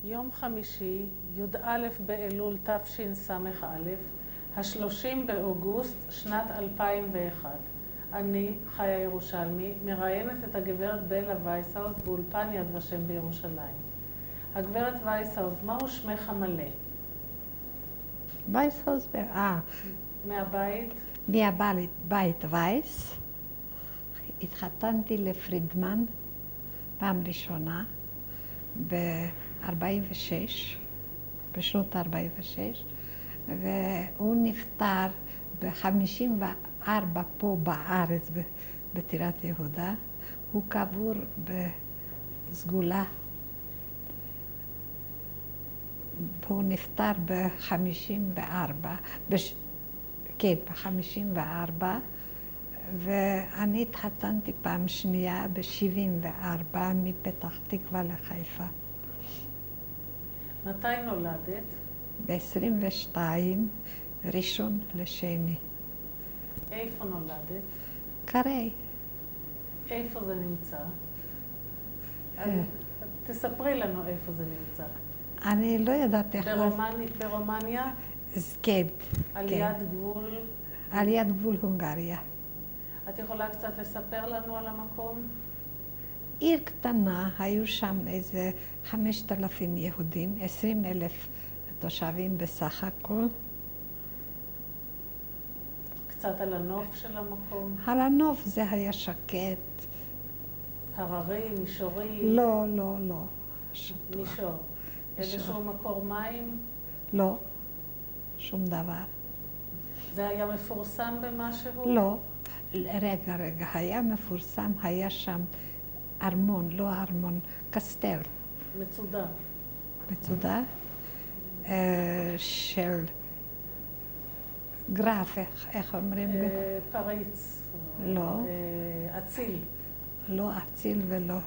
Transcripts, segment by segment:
יום חמישי, י"א באלול תשס"א, ה-30 באוגוסט שנת 2001. אני, חיה ירושלמי, מראיינת את הגברת בלה וייסהאוז באולפן יד ושם בירושלים. הגברת וייסהאוז, מהו שמך המלא? וייסהאוז, מהבית? מהבית וייס. התחתנתי לפרידמן פעם ראשונה ב-46, בשנות 46, והוא נפטר ב-54 פה בארץ, בטירת יהודה. הוא קבור בסגולה. הוא נפטר ב-54, כן, ב-54, ואני התחתנתי פעם שנייה ב-74 מפתח תקווה לחיפה. מתי נולדת? ב-22, ראשון לשני. איפה נולדת? קרי. איפה זה נמצא? תספרי לנו איפה זה נמצא. אני לא יודעת איך... ברומניה? כן. על יד גבול? על יד גבול הונגריה. את יכולה קצת לספר לנו על המקום? עיר קטנה, היו שם איזה 5,000 יהודים, 20,000 תושבים בסך הכל. קצת על הנוף של המקום? על הנוף זה היה שקט. הררי, מישורי? לא. מישור. איזשהו מקור מים? לא, שום דבר. זה היה מפורסם במשהו? לא. רגע, היה מפורסם, היה שם ארמון, לא ארמון, קסטל. מצודה. מצודה של גרף, איך אומרים? פריץ. לא. אציל. לא אציל ולא.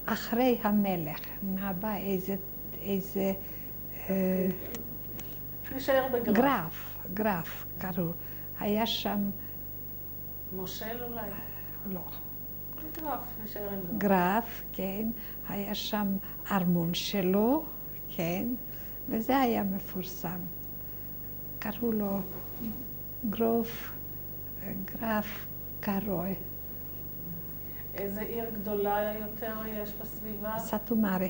אחרי המלך, מהבא איזה נשאר בגרף. גרף קראו. היה שם... מושל אולי? לא. גרף, נשאר עם גרף. גרף, כן. היה שם ארמון שלו, כן. וזה היה מפורסם. קראו לו גרף קרוי. איזה עיר גדולה יותר יש בסביבה? סאטו-מארה.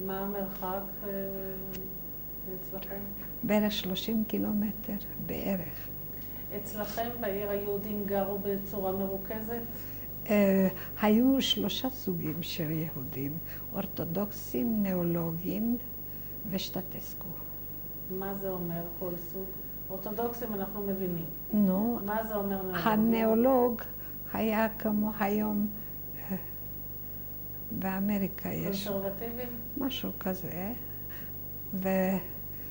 מה המרחק אצלכם? בערך 30 קילומטר, בערך. אצלכם בעיר היהודים גרו בצורה מרוכזת? היו 3 סוגים של יהודים, אורתודוקסים, ניאולוגים ושטטסקו. מה זה אומר כל סוג? אורתודוקסים אנחנו מבינים. נו. מה זה אומר ניאולוג? הניאולוג היה כמו היום באמריקה יש. קונסרבטיבים? משהו כזה.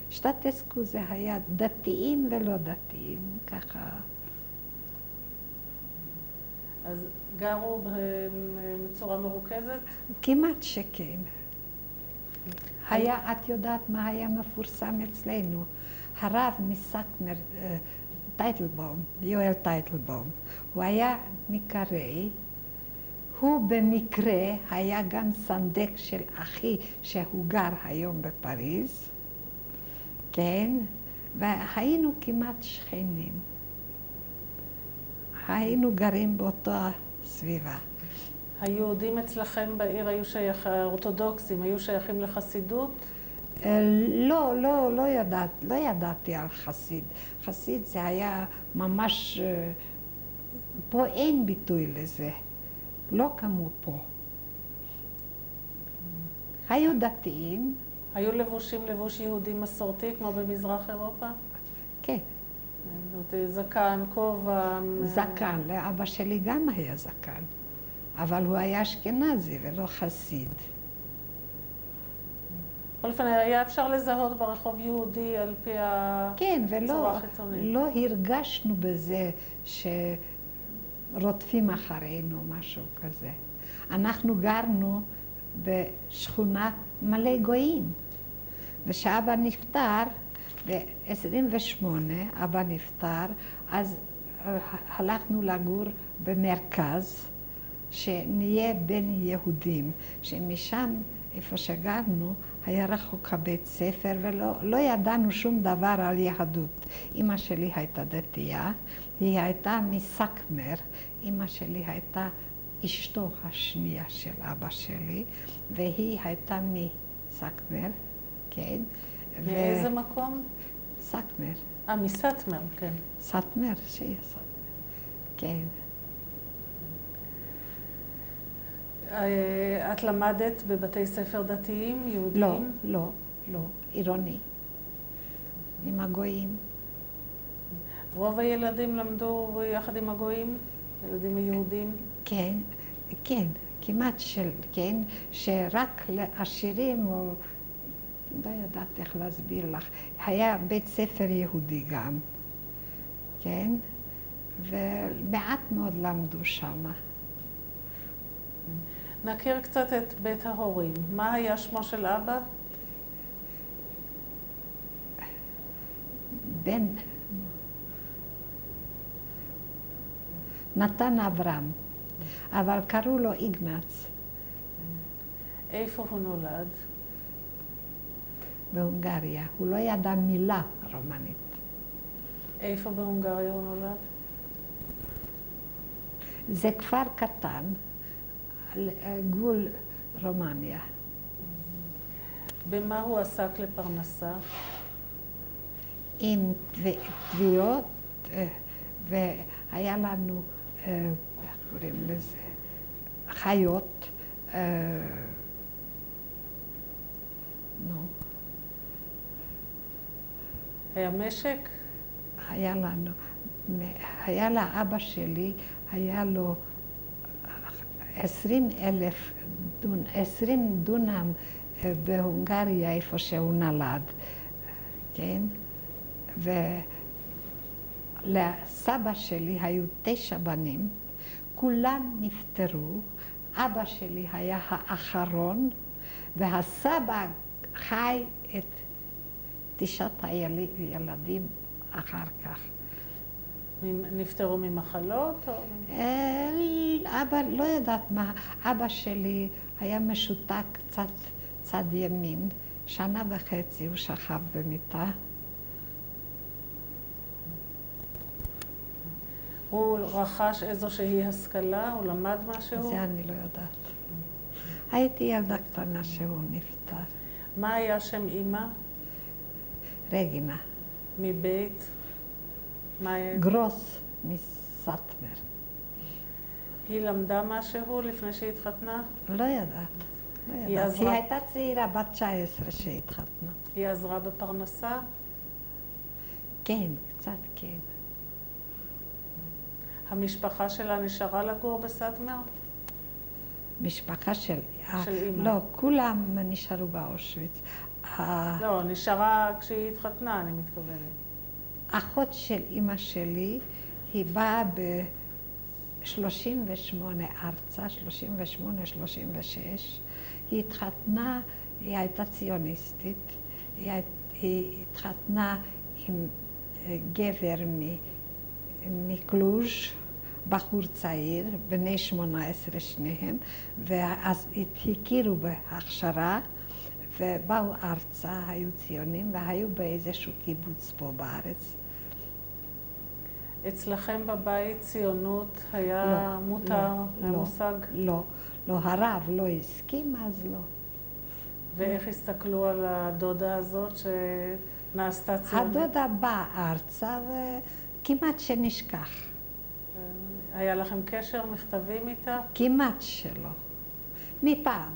ושטטסקו זה היה דתיים ולא דתיים, ככה. אז גרו בצורה מרוכזת? כמעט שכן. את יודעת מה היה מפורסם אצלנו? הרב מסאטמר, טייטלבאום, יואל טייטלבאום, הוא היה מקרי, הוא במקרה היה גם סנדק של אחי שהוא גר היום בפריז, כן, והיינו כמעט שכנים. היינו גרים באותה סביבה. היהודים אצלכם בעיר היו האורתודוקסים, היו שייכים לחסידות? לא ידעתי על חסיד. חסיד זה היה ממש, פה אין ביטוי לזה, לא כמו פה. היו דתיים. היו לבושים לבוש יהודי מסורתי כמו במזרח אירופה? כן. זקן, כובע. זקן, לאבא שלי גם היה זקן, אבל הוא היה אשכנזי ולא חסיד. בכל אופן, היה אפשר לזהות ברחוב יהודי על פי הצורה החיצונית. כן, ולא הרגשנו בזה שרודפים אחרינו, משהו כזה. אנחנו גרנו בשכונה מלא גויים, ושאבא נפטר, ב-28 אבא נפטר, אז הלכנו לגור במרכז שנהיה בין יהודים, שמשם, איפה שגרנו, היה רחוק הבית ספר ולא ידענו שום דבר על יהדות. אמא שלי הייתה דתייה, היא הייתה מסקמר, אמא שלי הייתה אשתו השנייה של אבא שלי, והיא הייתה מסקמר, כן. מאיזה מקום? סקמר. מסטמר, כן. סטמר, שיהיה סטמר, כן. את למדת בבתי ספר דתיים, יהודיים? לא, לא, לא, עירוני. עם הגויים. רוב הילדים למדו יחד עם הגויים? ילדים היהודים? כן, כן, כמעט כן, שרק לעשירים, או לא יודעת איך להסביר לך, היה בית ספר יהודי גם, כן? ומעט מאוד למדו שמה. נכיר קצת את בית ההורים. מה היה שמו של אבא? בן נתן אברהם, אבל קראו לו איגנץ. איפה הוא נולד? בהונגריה. הוא לא ידע מילה רומנית. איפה בהונגריה הוא נולד? זה כפר קטן, על גבול רומניה. במה הוא עסק לפרנסה? עם תביעות, והיה לנו, איך קוראים לזה, חיות, היה משק? היה לאבא שלי, היה לו 20 דונם בהונגריה, איפה שהוא נולד, כן? ולסבא שלי היו 9 בנים, כולם נפטרו, אבא שלי היה האחרון, והסבא חי את 9 הילדים אחר כך. נפטרו ממחלות? אבא, לא יודעת מה, אבא שלי היה משותק קצת צד ימין, 1.5 שנה הוא שכב במיטה. הוא רכש איזושהי השכלה? הוא למד משהו? זה אני לא יודעת. הייתי ילדה קטנה שהוא נפטר. מה היה שם אמא? רגינה. מבית? גרוס מסטמר. היא למדה משהו לפני שהיא התחתנה? לא יודעת. היא הייתה צעירה, בת 19 שהתחתנה. היא עזרה בפרנסה? כן, קצת כן. המשפחה שלה נשארה לגור בסטמר? משפחה של אמא. לא, כולם נשארו באושוויץ. לא, נשארה כשהיא התחתנה, אני מתכוונת. אחות של אמא שלי, היא באה ב-38 ארצה, 38, 36. היא התחתנה, היא הייתה ציוניסטית, היא התחתנה עם גבר מקלוז', בחור צעיר, בני 18 שניהם, ואז הכירו בהכשרה, ובאו ארצה, היו ציונים, והיו באיזשהו קיבוץ פה בארץ. אצלכם בבית ציונות היה מותר, המושג? לא, הרב לא הסכים, אז לא. ואיך הסתכלו על הדודה הזאת שנעשתה ציונית? הדודה באה ארצה וכמעט שנשכח. היה לכם קשר, מכתבים איתה? כמעט שלא. מפעם.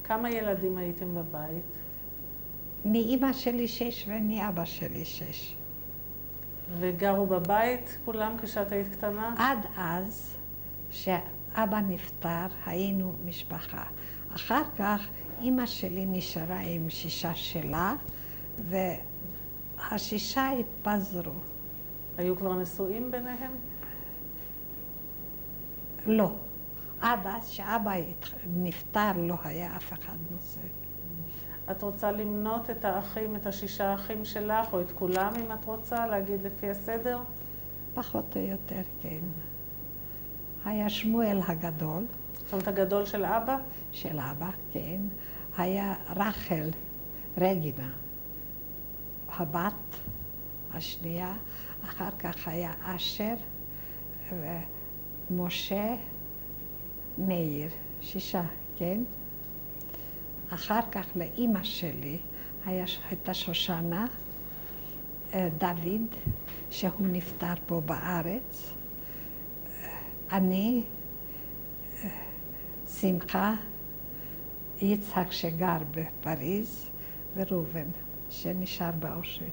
כמה ילדים הייתם בבית? מאמא שלי 6 ומאבא שלי 6. וגרו בבית כולם כשאת היית קטנה? עד אז, שאבא נפטר, היינו משפחה. אחר כך אמא שלי נשארה עם 6 שלה, וה6 התפזרו. היו כבר נשואים ביניהם? לא. עד אז שאבא נפטר לא היה אף אחד נושא. את רוצה למנות את האחים, את 6 האחים שלך, או את כולם אם את רוצה, להגיד לפי הסדר? פחות או יותר, כן. היה שמואל הגדול. זאת אומרת, הגדול של אבא? של אבא, כן. היה רחל רגינה, הבת השנייה. אחר כך היה אשר ומשה מאיר, 6, כן? אחר כך לאימא שלי הייתה שושנה, דוד, שהוא נפטר פה בארץ, אני, שמחה, יצחק שגר בפריז, וראובן שנשאר באושוויץ.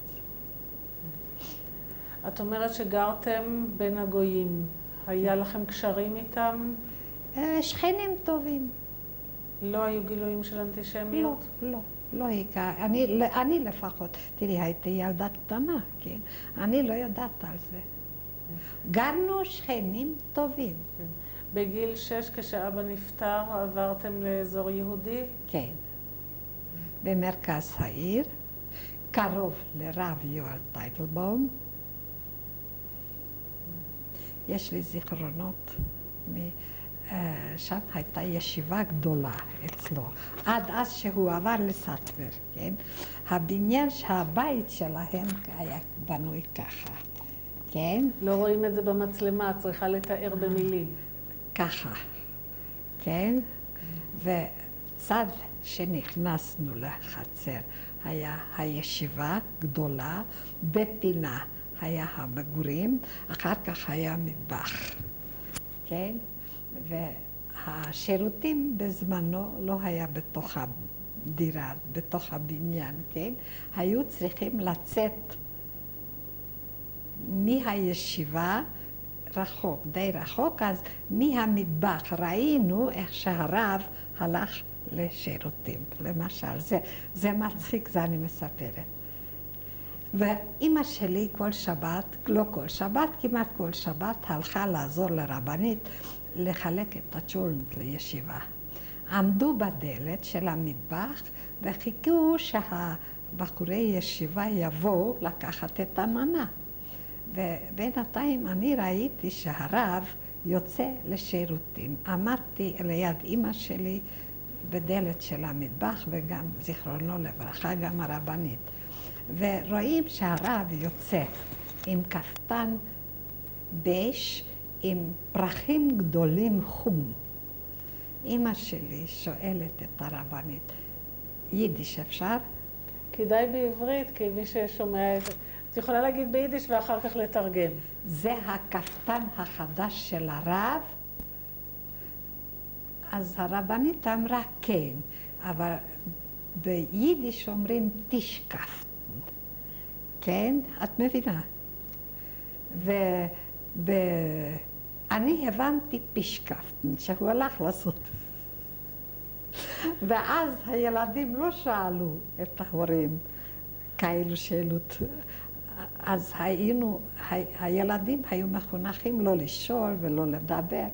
את אומרת שגרתם בין הגויים. היה לכם קשרים איתם? שכנים טובים. לא היו גילויים של אנטישמיות? לא הכר. אני לפחות, תראי, הייתי ילדה קטנה, כן? אני לא יודעת על זה. גרנו שכנים טובים. בגיל 6, כשאבא נפטר, עברתם לאזור יהודי? כן. במרכז העיר, קרוב לרב יואל טייטלבאום. יש לי זיכרונות, שם הייתה ישיבה גדולה אצלו, עד אז שהוא עבר לסטבר, כן? הבניין שהבית שלהם היה בנוי ככה, כן? לא רואים את זה במצלמה, את צריכה לתאר במילים. ככה, כן? וצד שנכנסנו לחצר היה הישיבה גדולה, בפינה היה המגורים, אחר כך היה מטבח, כן? והשירותים בזמנו לא היה בתוך הדירה, בתוך הבניין, כן? היו צריכים לצאת מהישיבה רחוק, די רחוק, אז מהמטבח ראינו איך שהרב הלך לשירותים, למשל. זה מצחיק, זה אני מספרת. ואימא שלי כל שבת, לא כל שבת, כמעט כל שבת, הלכה לעזור לרבנית לחלק את הצ'ולנט לישיבה. עמדו בדלת של המטבח וחיכו שהבחורי ישיבה יבואו לקחת את המנה. ובינתיים אני ראיתי שהרב יוצא לשירותים. עמדתי ליד אימא שלי בדלת של המטבח, וגם זיכרונו לברכה, גם הרבנית. ורואים שהרב יוצא עם כפתן בייש, עם פרחים גדולים חום. אימא שלי שואלת את הרבנית, יידיש אפשר? כדאי בעברית, כי מי ששומע את זה. את יכולה להגיד ביידיש ואחר כך לתרגם. זה הכפתן החדש של הרב? אז הרבנית אמרה כן, אבל ביידיש אומרים תשקפטן, כן? את מבינה? אני הבנתי פשקפטן, שהוא הלך לעשות. ואז הילדים לא שאלו את ההורים כאלו שאלות. אז הילדים היו מחונכים לא לשאול ולא לדבר.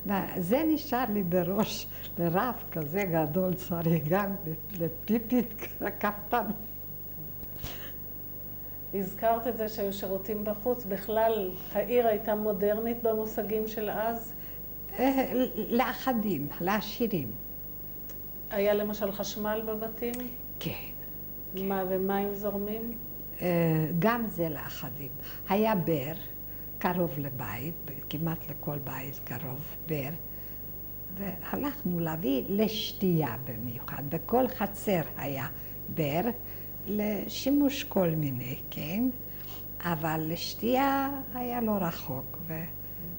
וזה נשאר לי בראש, לרב כזה גדול צריך גם לפיפית כפתן. הזכרת את זה שהיו שירותים בחוץ. בכלל, העיר הייתה מודרנית במושגים של אז? לאחדים, לעשירים. היה למשל חשמל בבתים? כן. מה, ומים זורמים? גם זה לאחדים. היה בר, קרוב לבית, כמעט לכל בית קרוב בר, והלכנו להביא לשתייה במיוחד. בכל חצר היה בר, לשימוש כל מיני, כן? אבל לשתייה היה לא רחוק,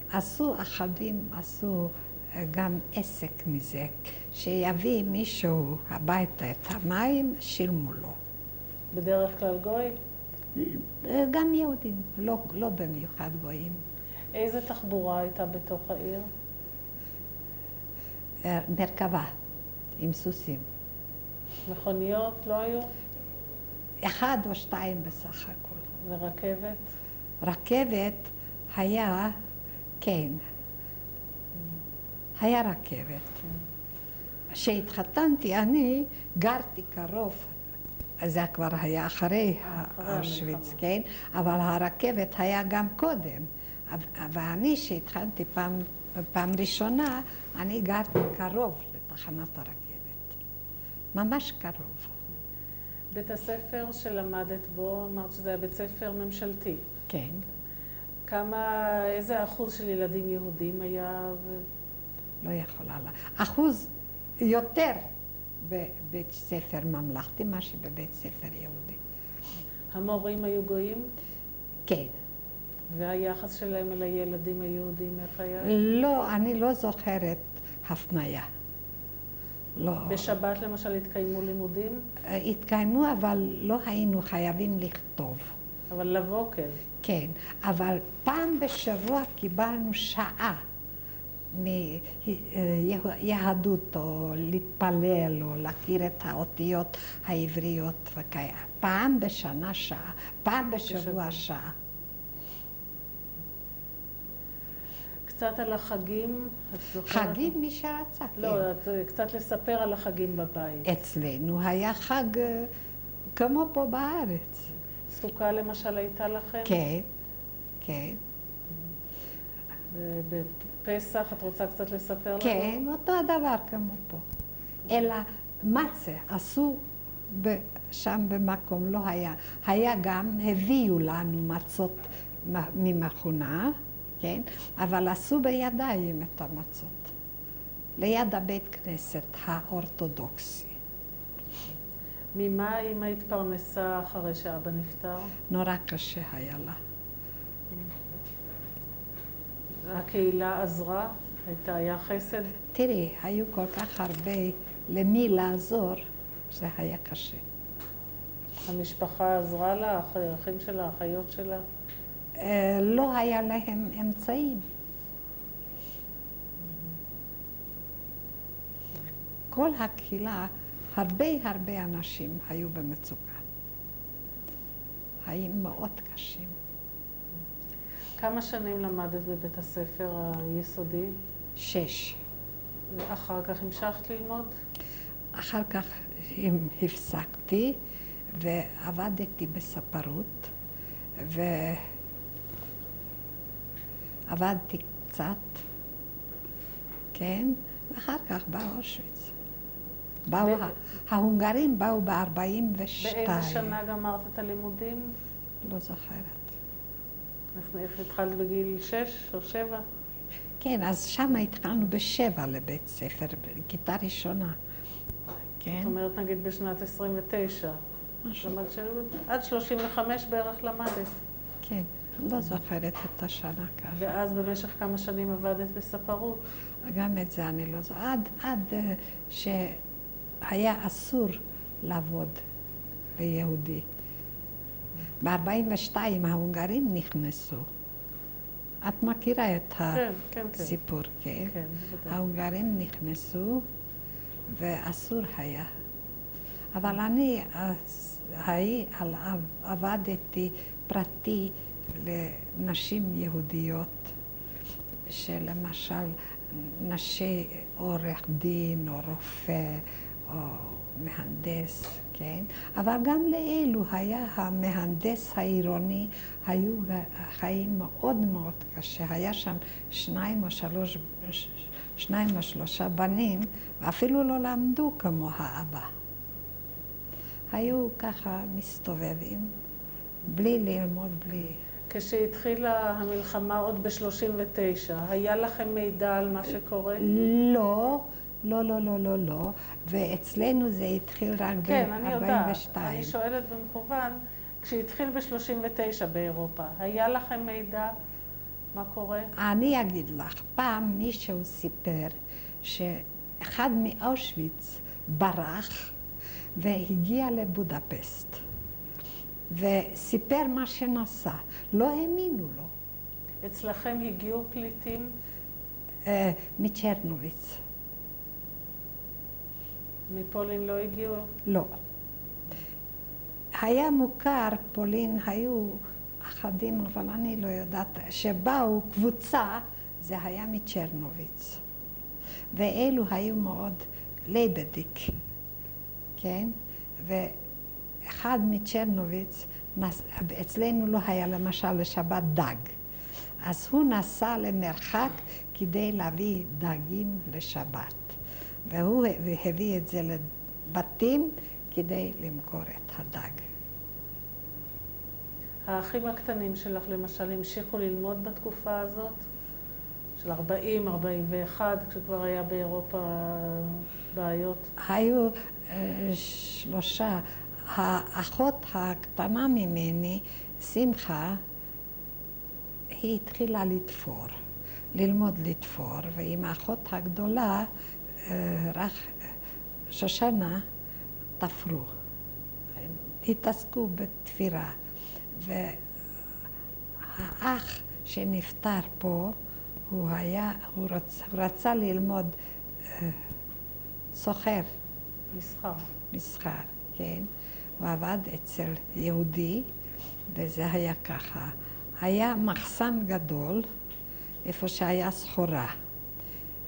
ועשו אחדים, עשו גם עסק מזה, שיביא מישהו הביתה את המים, שילמו לו. בדרך כלל גוי? גם יהודים, לא במיוחד גויים. איזה תחבורה הייתה בתוך העיר? מרכבה, עם סוסים. מכוניות לא היו? 1 או 2 בסך הכל. ורכבת? רכבת היה, כן, היה רכבת. כשהתחתנתי, אני גרתי קרוב, זה כבר היה אחרי אושוויץ, כן? אבל הרכבת היה גם קודם. ואני שהתחלתי פעם ראשונה אני גרתי קרוב לתחנת הרכבת. ממש קרוב. בית הספר שלמדת בו, אמרת שזה היה בית ספר ממשלתי. כן. איזה אחוז של ילדים יהודים היה? לא יכולה לה. אחוז יותר בבית ספר ממלכתי, מה שבבית ספר יהודי. המורים היו גויים? כן. והיחס שלהם אל הילדים היהודים, איך היה? לא, אני לא זוכרת הפניה. לא. בשבת למשל התקיימו לימודים? התקיימו, אבל לא היינו חייבים לכתוב. אבל לבוא כן. כן, אבל פעם בשבוע קיבלנו שעה מיהדות, או להתפלל, או להכיר את האותיות העבריות וכאלה. פעם בשנה שעה, פעם בשבוע שעה. קצת על החגים, את זוכרת? חגים מי שרצה, כן. לא, קצת לספר על החגים בבית. אצלנו היה חג כמו פה בארץ. סוכה למשל הייתה לכם? כן, כן. בפסח, את רוצה קצת לספר לנו? כן, אותו הדבר כמו פה. אלא מצה עשו שם במקום, לא היה. היה גם, הביאו לנו מצות ממכונה, כן? אבל עשו בידיים את המצות. ליד הבית כנסת האורתודוקסי. ממה אמא התפרנסה אחרי שאבא נפטר? נורא קשה היה לה. הקהילה עזרה? היה חסד? תראי, היו כל כך הרבה למי לעזור, זה היה קשה. המשפחה עזרה לה? האחים שלה, האחיות שלה? לא היה להם אמצעים. כל הקהילה, הרבה אנשים היו במצוקה. חיים מאוד קשים. כמה שנים למדת בבית הספר היסודי? 6. ואחר כך המשכת ללמוד? אחר כך הפסקתי ועבדתי בספרות, ועבדתי קצת, כן, ואחר כך בא אושוויץ. ההונגרים באו ב-42. באיזה שנה גמרת את הלימודים? לא זוכרת. איך התחלת בגיל 6 או 7? כן, אז שם התחלנו ב7 לבית ספר, כיתה ראשונה. כן. זאת אומרת, נגיד בשנת 29. משהו. עד 35 בערך למדת. כן, לא זוכרת את השנה ככה. ואז במשך כמה שנים עבדת בספרות? גם את זה אני לא זוכרת. עד שהיה אסור לעבוד ליהודי. ב-42 ההונגרים נכנסו. את מכירה את הסיפור, כן? כן, בוודאי. ההונגרים נכנסו ואסור היה. אבל אני עבדתי פרטי לנשים יהודיות, שלמשל נשי עורך דין או רופא או מהנדס, כן? אבל גם לאלו היה המהנדס העירוני, היו חיים מאוד קשה. היה שם 2 או 3 בנים, ואפילו לא למדו כמו האבא. היו ככה מסתובבים, בלי ללמוד, בלי... כשהתחילה המלחמה עוד ב-39, היה לכם מידע על מה שקורה? לא. ואצלנו זה התחיל רק ב-42. כן, אני יודעת. אני שואלת במכוון, כשהתחיל ב-39 באירופה, היה לכם מידע מה קורה? אני אגיד לך, פעם מישהו סיפר שאחד מאושוויץ ברח והגיע לבודפסט, וסיפר מה שנסע. לא האמינו לו. אצלכם הגיעו פליטים? מצ'רנוביץ. מפולין לא הגיעו? לא. היה מוכר, פולין, היו אחדים, אבל אני לא יודעת, שבאו קבוצה, זה היה מצ'רנוביץ. ואלו היו מאוד לייבדיק, כן? ואחד מצ'רנוביץ, אצלנו לא היה למשל לשבת דג. אז הוא נסע למרחק כדי להביא דגים לשבת. והוא הביא את זה לבתים כדי למכור את הדג. האחים הקטנים שלך למשל המשיכו ללמוד בתקופה הזאת? של 40, 41, כשכבר היה באירופה בעיות? היו 3. האחות הקטנה ממני, שמחה, היא התחילה לתפור, ללמוד לתפור, ועם האחות הגדולה, שושנה, תפרו. הם התעסקו בתפירה. והאח שנפטר פה, הוא רצה ללמוד סוחר. מסחר, כן. הוא עבד אצל יהודי, וזה היה ככה. היה מחסן גדול, איפה שהיה סחורה.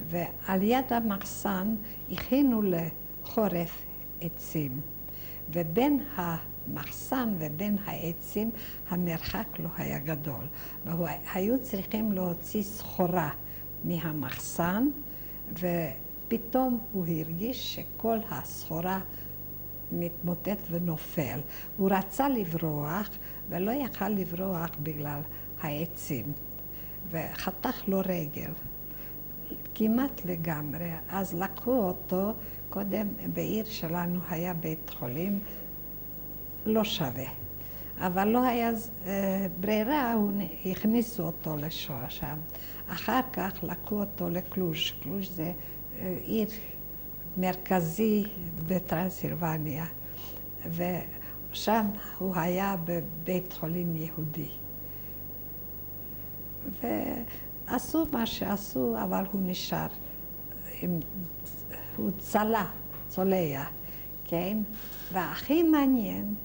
ועל יד המחסן הכינו לחורף עצים. ובין המחסן ובין העצים המרחק לא היה גדול. והיו צריכים להוציא סחורה מהמחסן, ופתאום הוא הרגיש שכל הסחורה מתמוטט ונופל. הוא רצה לברוח, ולא יכל לברוח בגלל העצים. וחתך לו רגל, כמעט לגמרי. אז לקחו אותו, קודם בעיר שלנו היה בית חולים, לא שווה. אבל לא היה ברירה, הכניסו אותו לשם. אחר כך לקחו אותו לקלוז'. קלוז' זה עיר מרכזי בטרנסילבניה. ושם הוא היה בבית חולים יהודי. ועשו מה שעשו, אבל הוא נשאר. הוא צולע, כן? והכי מעניין,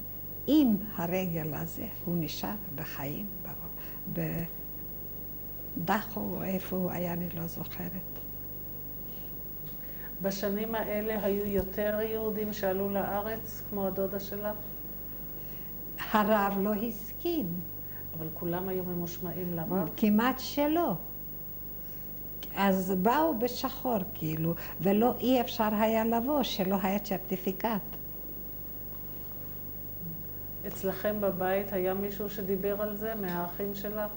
עם הרגל הזה, הוא נשאר בחיים, בדחו או איפה הוא היה, אני לא זוכרת. בשנים האלה היו יותר יהודים שעלו לארץ, כמו הדודה שלך? הרב לא הסכים. אבל כולם היו ממושמעים לרב? כמעט שלא. אז באו בשחור כאילו, ולא אי אפשר היה לבוא, שלא היה צ'רטיפיקט. אצלכם בבית היה מישהו שדיבר על זה, מהאחים שלך?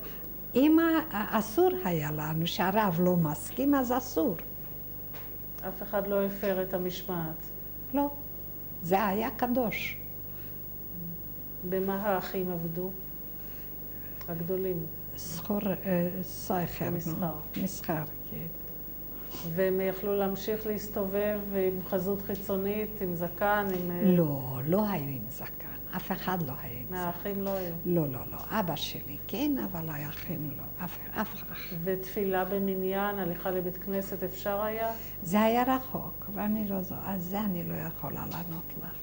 אם אסור היה לנו, שהרב לא מסכים, אז אסור. אף אחד לא הפר את המשמעת? לא. זה היה קדוש. במה האחים עבדו? הגדולים? סוחר. מסחר. מסחר, כן. והם יכלו להמשיך להסתובב עם חזות חיצונית, עם זקן, עם... לא, לא היו עם זקן. אף אחד לא היה עם זקן. מהאחים לא היו? לא, לא, לא. אבא שלי כן, אבל האחים לא. אף אח. ותפילה במניין, הליכה לבית כנסת, אפשר היה? זה היה רחוק, ואני לא זו. אז זה אני לא יכולה לענות לך.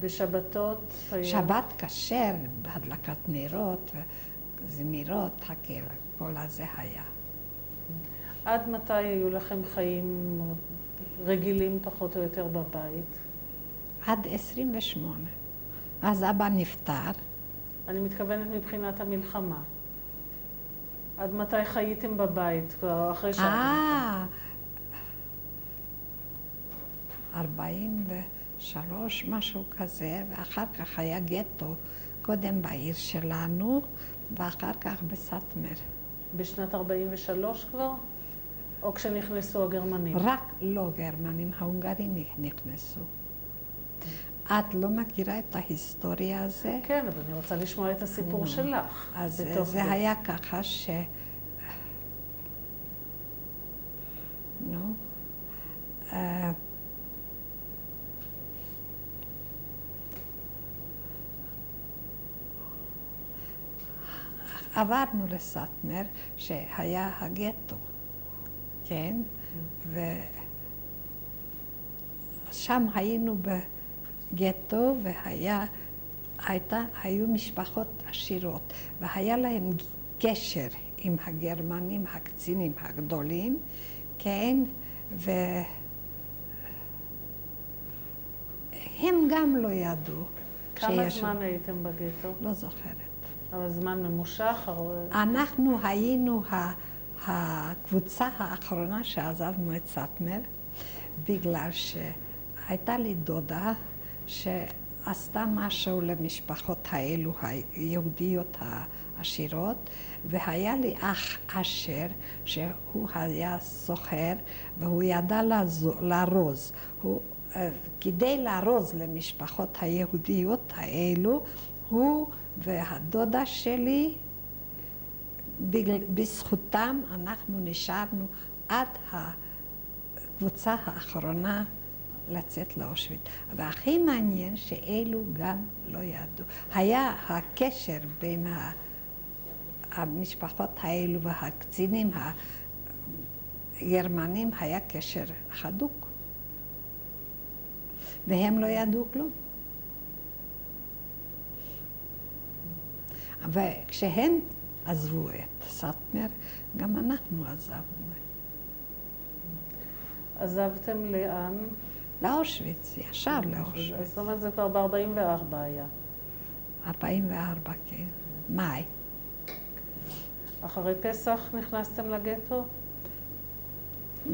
בשבתות היה... שבת כשר, בהדלקת נרות וזמירות, כל הזה היה. עד מתי היו לכם חיים רגילים פחות או יותר בבית? עד 28. אז אבא נפטר. אני מתכוונת מבחינת המלחמה. עד מתי חייתם בבית, כבר אחרי שעה? 43, משהו כזה, ואחר כך היה גטו, קודם בעיר שלנו, ואחר כך בסאטמר. בשנת 43 כבר? או כשנכנסו הגרמנים? רק לא גרמנים, ההונגרים נכנסו. את לא מכירה את ההיסטוריה הזו? כן, אבל אני רוצה לשמוע את הסיפור שלך. אז זה היה ככה עברנו לסאטמר, שהיה הגטו, כן? ושם היינו בגטו, היו משפחות עשירות, והיה להם קשר עם הגרמנים, הקצינים הגדולים, כן? והם גם לא ידעו כמה זמן הייתם בגטו? לא זוכרת. אבל זמן ממושך? אנחנו היינו הקבוצה האחרונה שעזבנו את סאטמר, בגלל שהייתה לי דודה שעשתה משהו למשפחות האלו, היהודיות העשירות, והיה לי אח אשר שהוא היה סוחר והוא ידע לארוז. כדי לארוז למשפחות היהודיות האלו, הוא והדודה שלי, בזכותם אנחנו נשארנו עד הקבוצה האחרונה לצאת לאושוויץ. והכי מעניין שאלו גם לא ידעו. היה הקשר בין המשפחות האלו והקצינים הגרמנים היה קשר חדוק. והם לא ידעו כלום. וכשהם עזבו את סאטמר, גם אנחנו עזבנו. עזבתם לאן? לאושוויץ, ישר לאושוויץ. זאת אומרת, זה כבר ב-44 היה. 44, כן. מאי. אחרי פסח נכנסתם לגטו?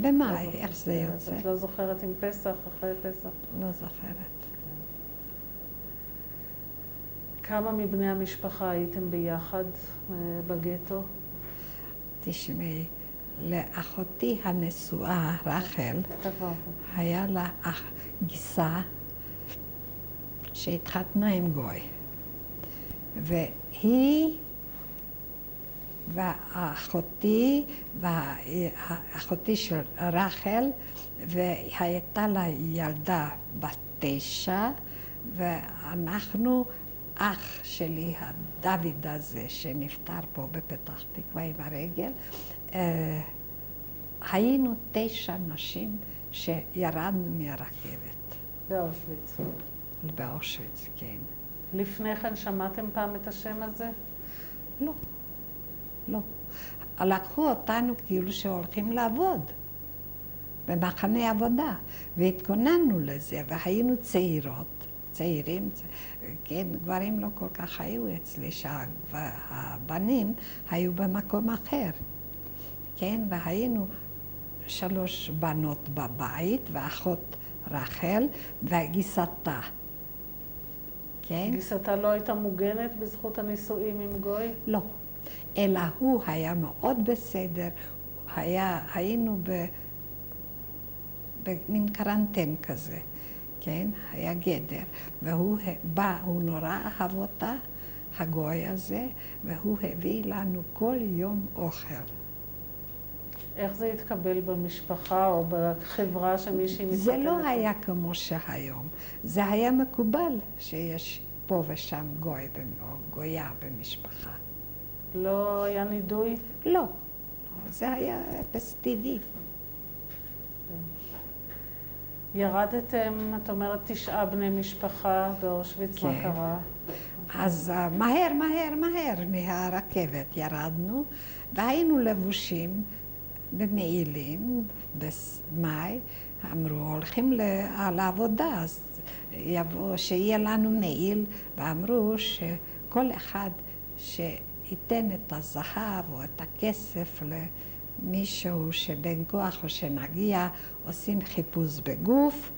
במאי, איך זה יוצא? את לא זוכרת עם פסח, אחרי פסח? לא זוכרת. כמה מבני המשפחה הייתם ביחד בגטו? תשמעי, לאחותי הנשואה, רחל, היה לה גיסה שהתחתנה עם גוי. והיא ואחותי, ואחותי של רחל, והייתה לה ילדה בת 9, ואנחנו, אח שלי, הדוד הזה, שנפטר פה בפתח תקווה עם הרגל, היינו 9 נשים שירדנו מהרכבת. באושוויץ. באושוויץ, כן. לפני כן שמעתם פעם את השם הזה? לא. לא. לקחו אותנו כאילו שהולכים לעבוד במחנה עבודה, והתכוננו לזה, והיינו צעירות, צעירים, כן, גברים לא כל כך היו אצלי, שהבנים היו במקום אחר, כן, והיינו 3 בנות בבית, ואחות רחל, וגיסתה, כן. גיסתה לא הייתה מוגנת בזכות הנישואים עם גוי? לא. אלא הוא היה מאוד בסדר, היינו במין קרנטן כזה, כן? היה גדר, והוא בא, הוא נורא אהב אותה, הגוי הזה, והוא הביא לנו כל יום אוכל. איך זה התקבל במשפחה או בחברה שמישהי מתקבלת? זה לא היה כמו שהיום, זה היה מקובל שיש פה ושם גוי או גויה במשפחה. לא היה נידוי? לא, זה היה טבעי. ירדתם, את אומרת, 9 בני משפחה באושוויץ, מה קרה? אז מהר מהרכבת ירדנו, והיינו לבושים במעילים במאי, אמרו, הולכים לעבודה, אז שיהיה לנו מעיל, ואמרו שכל אחד ייתן את הזהב או את הכסף למישהו שבן כוח או שנגיע, עושים חיפוש בגוף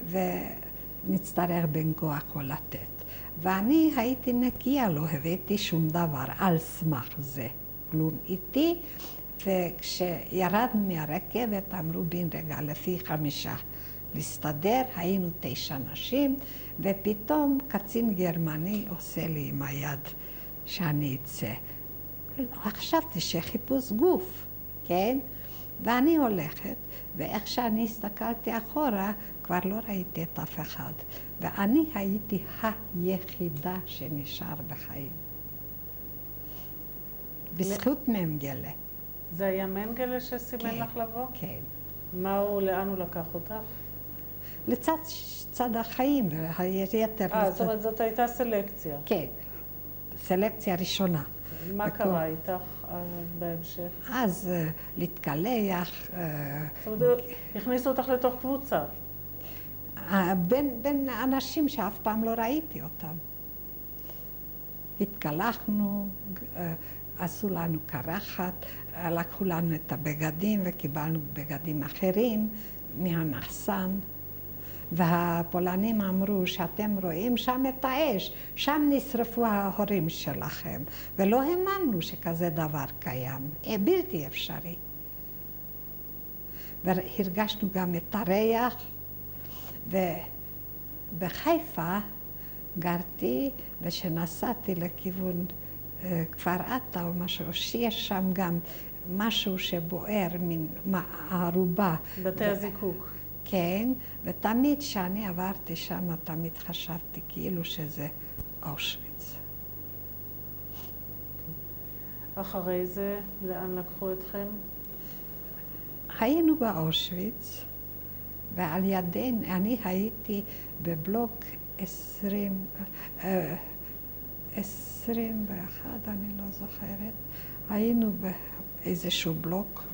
ונצטרך בן כוח או לתת. ואני הייתי נקייה, לא הבאתי שום דבר על סמך זה, כלום איתי, וכשירדנו מהרכבת אמרו בן רגע לפי 5 להסתדר, היינו 9 נשים, ופתאום קצין גרמני עושה לי עם היד שאני אצא. חשבתי שחיפוש גוף, כן? ואני הולכת, ואיך שאני הסתכלתי אחורה, כבר לא ראיתי את אף אחד. ואני הייתי היחידה שנשאר בחיים. בזכות מנגלה. זה היה מנגלה שסימן לך לבוא? כן. לאן הוא לקח אותך? לצד החיים, והיתר... זאת אומרת, זאת הייתה סלקציה. כן. סלקציה ראשונה. מה קרה איתך בהמשך? אז להתקלח. זאת אומרת, הכניסו אותך לתוך קבוצה. בין אנשים שאף פעם לא ראיתי אותם. התקלחנו, עשו לנו קרחת, לקחו לנו את הבגדים וקיבלנו בגדים אחרים מהמחסן. והפולנים אמרו שאתם רואים שם את האש, שם נשרפו ההורים שלכם. ולא האמנו שכזה דבר קיים, בלתי אפשרי. והרגשנו גם את הריח, ובחיפה גרתי, וכשנסעתי לכיוון כפר עטה או משהו, שיש שם גם משהו שבוער מן הערובה. בתי הזיקוק. כן, ותמיד כשאני עברתי שם, תמיד חשבתי כאילו שזה אושוויץ. אחרי זה, לאן לקחו אתכם? היינו באושוויץ, ועל ידינו, אני הייתי בבלוק 21, אני לא זוכרת. היינו באיזשהו בלוק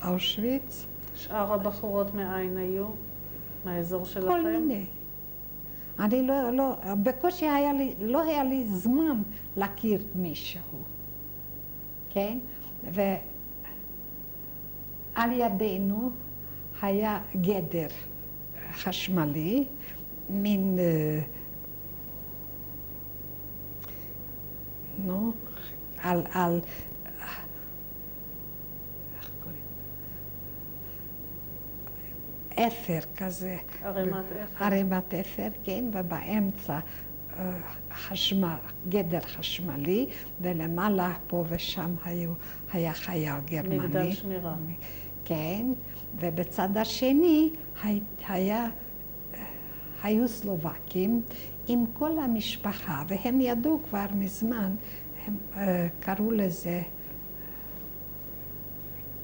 באושוויץ. שאר הבחורות מאין היו? מהאזור שלכם? כל מיני. אני בקושי לא היה לי זמן להכיר מישהו, כן? ועל ידינו היה גדר חשמלי, מין, על אפר כזה. ערימת אפר. ערימת אפר, כן, ובאמצע גדר חשמלי, ולמעלה פה ושם היה חייל גרמני. מגדל שמירה. כן, ובצד השני היו סלובקים עם כל המשפחה, והם ידעו כבר מזמן, הם קראו לזה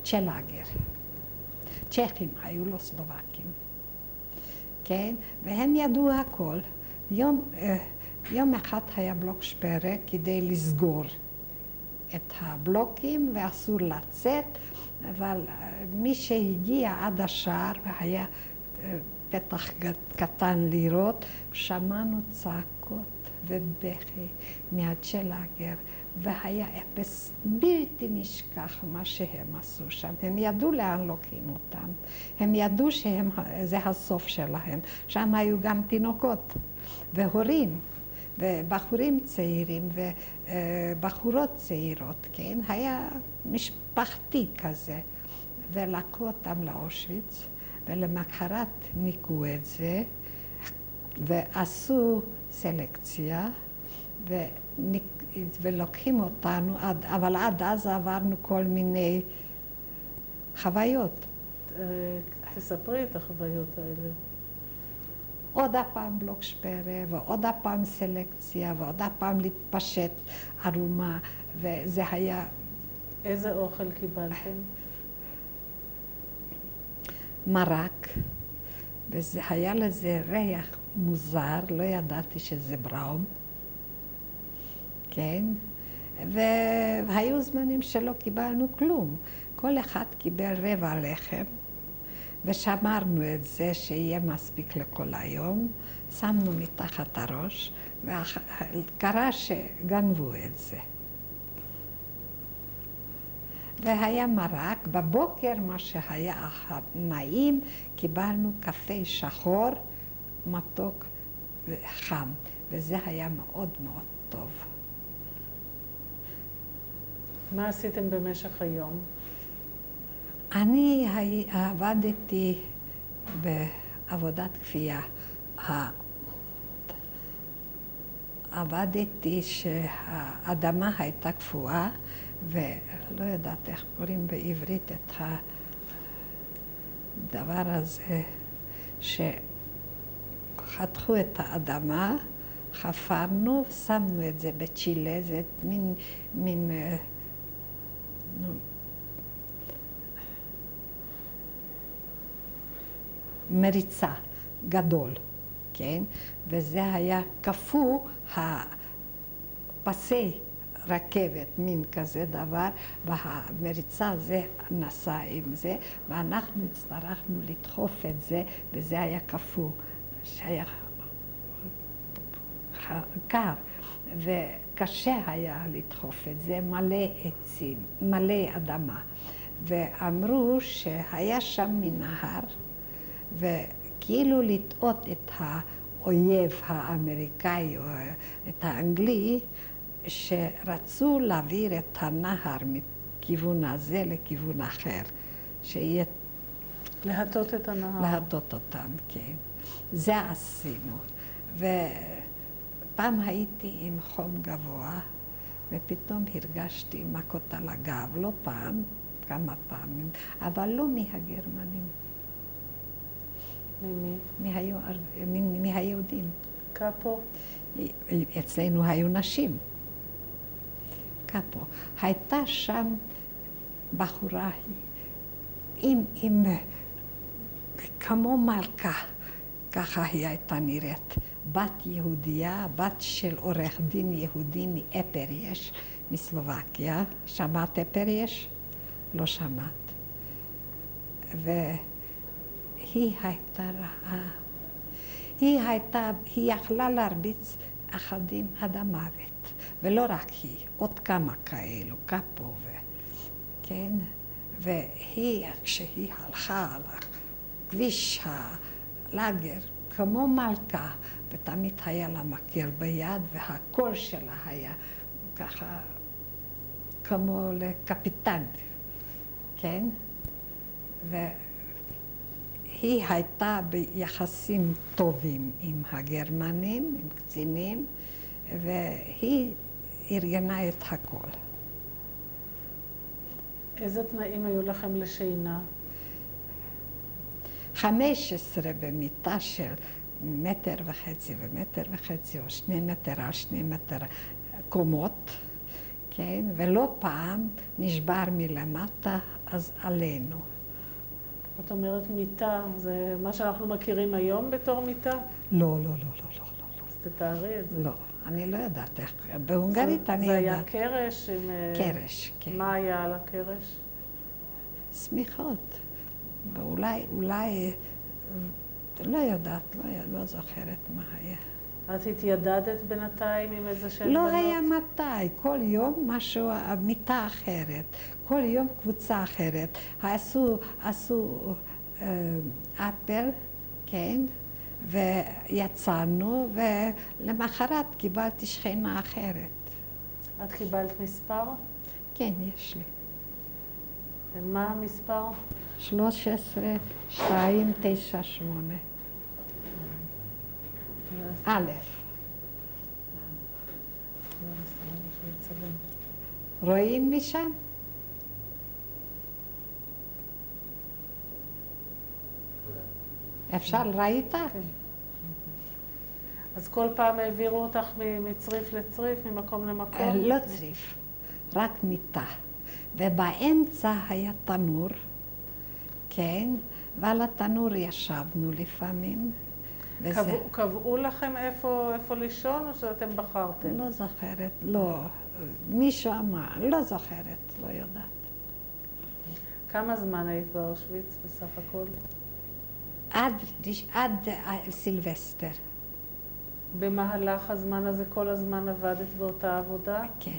צ'לאגר. צ'כים היו לו סלובקים, כן? והם ידעו הכל. יום אחד היה בלוק שפרה כדי לסגור את הבלוקים ואסור לצאת, אבל מי שהגיע עד השער והיה פתח קטן לראות, שמענו צעקות ובכי מהצ'לאגר, והיה אפס בלתי נשכח מה שהם עשו שם. הם ידעו לאן לוקחים אותם. הם ידעו שזה הסוף שלהם. שם היו גם תינוקות והורים ובחורים צעירים ובחורות צעירות, כן? היה משפחתי כזה. ולקחו אותם לאושוויץ, ולמחרת ניקו את זה, ועשו סלקציה, ולוקחים אותנו, אבל עד אז עברנו כל מיני חוויות. תספרי את החוויות האלה. עוד הפעם בלוק שפרה, ועוד הפעם סלקציה, ועוד הפעם להתפשט ערומה, וזה היה... איזה אוכל קיבלתם? מרק, וזה היה לזה ריח מוזר, לא ידעתי שזה בראום, כן? והיו זמנים שלא קיבלנו כלום. כל אחד קיבל רבע לחם, ושמרנו את זה שיהיה מספיק לכל היום, שמנו מתחת הראש, וקרה שגנבו את זה. והיה מרק, בבוקר מה שהיה נעים, קיבלנו קפה שחור, מתוק וחם, וזה היה מאוד מאוד טוב. מה עשיתם במשך היום? אני עבדתי בעבודת כפייה. עבדתי שהאדמה הייתה קפואה, ולא יודעת איך קוראים בעברית את הדבר הזה, שחתכו את האדמה, חפרנו, שמנו את זה בצ'ילה, זה מין מריצה גדול, כן? וזה היה קפוא, הפסי רכבת, מין כזה דבר, והמריצה הזה נסע עם זה, ואנחנו הצטרכנו לדחוף את זה, וזה היה קפוא, שהיה קר, וקשה היה לדחוף את זה, מלא עצים, מלא אדמה. ואמרו שהיה שם מנהר, וכאילו לטעות את האויב האמריקאי או את האנגלי, שרצו להעביר את הנהר מכיוון הזה לכיוון אחר, שיהיה... להטות את הנהר. להטות אותם, כן. זה עשינו. ופעם הייתי עם חום גבוה, ופתאום הרגשתי מכות על הגב, לא פעם, כמה פעמים, אבל לא מהגרמנים. ממי? מהיהודים. קאפו? אצלנו היו נשים. קאפו. הייתה שם בחורה עם כמו מלכה, ככה היא הייתה נראית. בת יהודייה, בת של עורך דין יהודי מאפריש, מסלובקיה. שמעת אפריש? לא שמעת. והיא הייתה רעה. היא יכלה להרביץ אחדים עד המוות. ולא רק היא, עוד כמה כאלו, קאפו כן? והיא, כשהיא הלכה על הכביש הלאגר, כמו מלכה, ותמיד היה לה מקל ביד, והקול שלה היה ככה, כמו לקפיטן, כן? והיא הייתה ביחסים טובים עם הגרמנים, עם קצינים, והיא ארגנה את הכל. איזה תנאים היו לכם לשינה? 15 במיטה של 1.5 מטר ו1.5 מטר, או 2 מטר על 2 מטר קומות, כן? ולא פעם נשבר מלמטה, אז עלינו. את אומרת מיטה, זה מה שאנחנו מכירים היום בתור מיטה? לא. אז תתארי את זה. לא, אני לא יודעת איך. בהונגרית אני יודעת. זה היה קרש עם... קרש, כן. מה היה על הקרש? שמיכות. ואולי, לא יודעת, לא זוכרת מה היה. את התיידדת בינתיים עם איזה שהן לא בנות? היה מתי, כל יום משהו, מיטה אחרת, כל יום קבוצה אחרת. עשו אפל, כן, ויצאנו, ולמחרת קיבלתי שכנה אחרת. את קיבלת מספר? כן, יש לי. ומה המספר? 13,298. א'. רואים משם? אפשר, ראית? כן. אז כל פעם העבירו אותך מצריף לצריף, ממקום למקום? לא צריף, רק מיטה. ובאמצע היה תנור, כן? ועל התנור ישבנו לפעמים. קבעו לכם איפה לישון או שאתם בחרתם? לא זוכרת, לא. מישהו אמר, לא זוכרת, לא יודעת. כמה זמן היית באושוויץ בסך הכל? עד סילבסטר. במהלך הזמן הזה כל הזמן עבדת באותה עבודה? כן.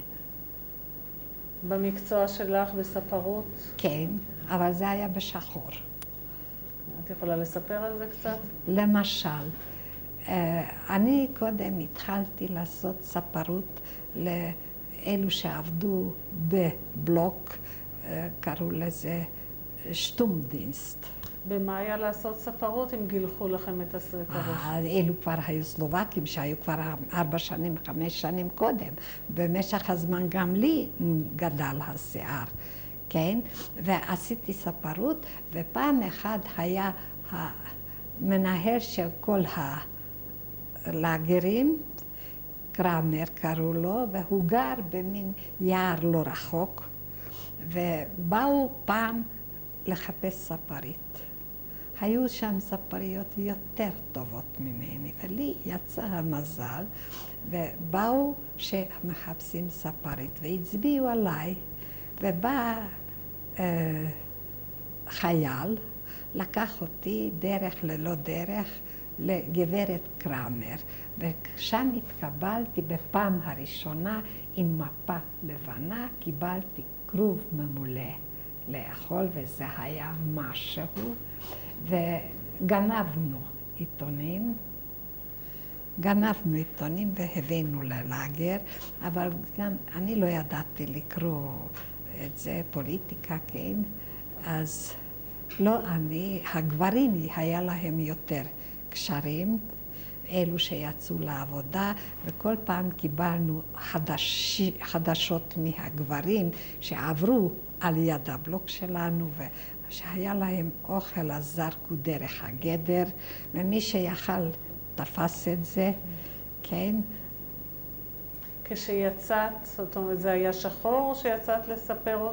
במקצוע שלך בספרות? כן, אבל זה היה בשחור. את יכולה לספר על זה קצת? למשל, אני קודם התחלתי לעשות ספרות לאלו שעבדו בבלוק, קראו לזה שטומדינסט. במה היה לעשות ספרות אם גילחו לכם את הראש? אלו כבר היו סלובקים שהיו כבר 4 שנים, 5 שנים קודם. במשך הזמן גם לי גדל השיער, כן? ועשיתי ספרות, ופעם אחת היה המנהל של כל הלאגרים, קרמר קראו לו, והוא גר במין יער לא רחוק, ובאו פעם לחפש ספרית. היו שם ספריות יותר טובות ממני, ולי יצא המזל, ובאו שמחפשים ספרית, והצביעו עליי, ובא חייל, לקח אותי דרך ללא דרך לגברת קרמר, ושם התקבלתי בפעם הראשונה עם מפה לבנה, קיבלתי כרוב ממולא לאכול, וזה היה משהו, וגנבנו עיתונים. גנבנו עיתונים והבאנו ללאגר, אבל גם אני לא ידעתי לקרוא את זה, פוליטיקה, כן? אז לא אני, הגברים היה להם יותר קשרים, אלו שיצאו לעבודה, וכל פעם קיבלנו חדשות מהגברים שעברו על יד הבלוק שלנו, ושהיה להם אוכל אז זרקו דרך הגדר, ומי שיכל תפס את זה, כן? כשיצאת, זאת אומרת, זה היה שחור שיצאת לספר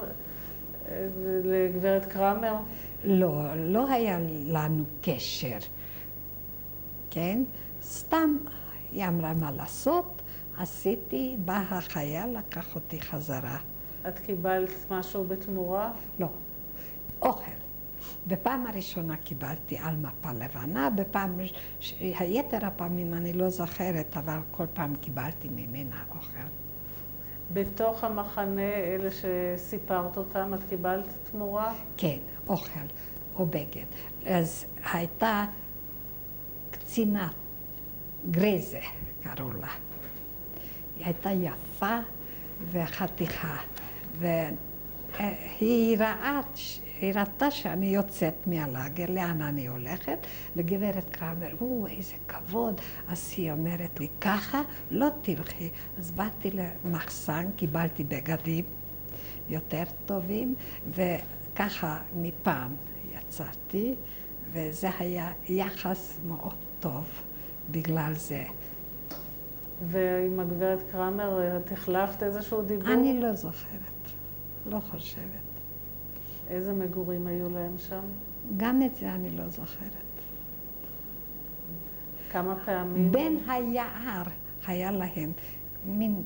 לגברת קרמר? לא, לא היה לנו קשר, כן? סתם היא אמרה מה לעשות, עשיתי, בא החייל, לקח אותי חזרה. את קיבלת משהו בתמורה? לא, אוכל. בפעם הראשונה קיבלתי על מפה לבנה, היתר הפעמים אני לא זוכרת, אבל כל פעם קיבלתי ממנה אוכל. בתוך המחנה, אלה שסיפרת אותם, את קיבלת תמורה? כן, אוכל או בגד. אז הייתה קצינה, גרזה קראו לה. היא הייתה יפה וחתיכה, והיא ראתה שאני יוצאת מהלאגר, לאן אני הולכת? לגברת קרמר, איזה כבוד. אז היא אומרת לי, ככה לא תלכי. אז באתי למחסן, קיבלתי בגדים יותר טובים, וככה מפעם יצאתי, וזה היה יחס מאוד טוב בגלל זה. ועם הגברת קרמר את החלפת איזשהו דיבור? אני לא זוכרת, לא חושבת. איזה מגורים היו להם שם? גם את זה אני לא זוכרת. כמה פעמים? בין היער היה להם מין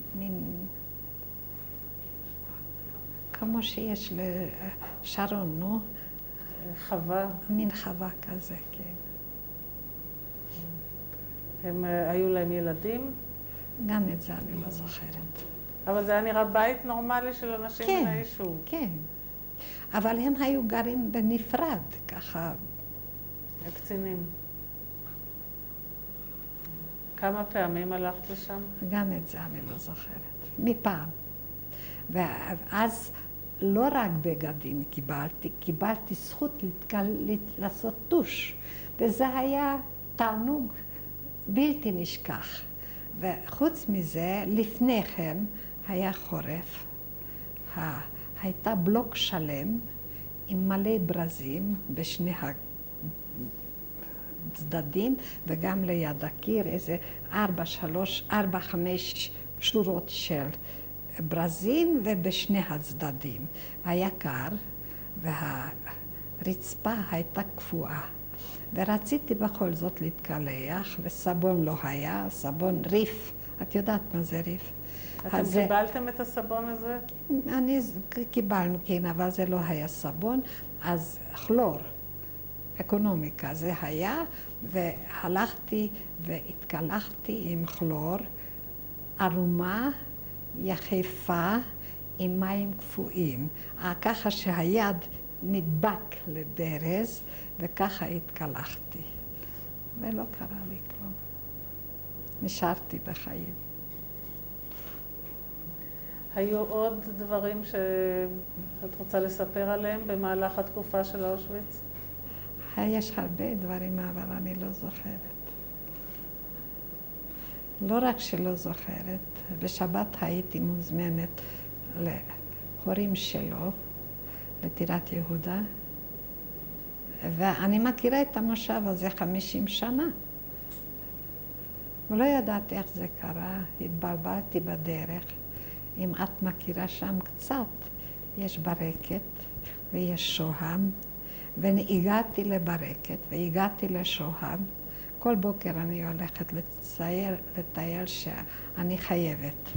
כמו שיש לשרון, נו? חווה? מין חווה כזה, כן. הם היו להם ילדים? גם את זה אני לא זוכרת. אבל זה היה נראה בית נורמלי של אנשים מן היישוב. כן, אבל הם היו גרים בנפרד, ככה. הקצינים. כמה פעמים הלכת לשם? גם את זה אני לא זוכרת, מפעם. ואז לא רק בגדים קיבלתי זכות לעשות טוש, וזה היה תענוג בלתי נשכח. וחוץ מזה, לפני כן היה חורף, הייתה בלוק שלם עם מלא ברזים בשני הצדדים, וגם ליד הקיר איזה 4-5 שורות של ברזים, ובשני הצדדים. היה קר, והרצפה הייתה קפואה. ורציתי בכל זאת להתקלח, וסבון לא היה, סבון ריף. את יודעת מה זה ריף? אתם קיבלתם את הסבון הזה? קיבלנו, כן, אבל זה לא היה סבון. אז כלור, אקונומיקה, זה היה, והלכתי והתקלחתי עם כלור, ערומה, יחפה, עם מים קפואים. ככה שהיד נדבק לברז, וככה התקלחתי. ולא קרה לי כלום. נשארתי בחיים. היו עוד דברים שאת רוצה לספר עליהם במהלך התקופה של אושוויץ? יש הרבה דברים, אבל אני לא זוכרת. לא רק שלא זוכרת, בשבת הייתי מוזמנת להורים שלו, לטירת יהודה, ואני מכירה את המושב הזה 50 שנה. ולא ידעתי איך זה קרה, התבלבלתי בדרך. אם את מכירה שם קצת, יש ברקת ויש שוהם, והגעתי לברקת והגעתי לשוהם. כל בוקר אני הולכת לטייל שאני חייבת.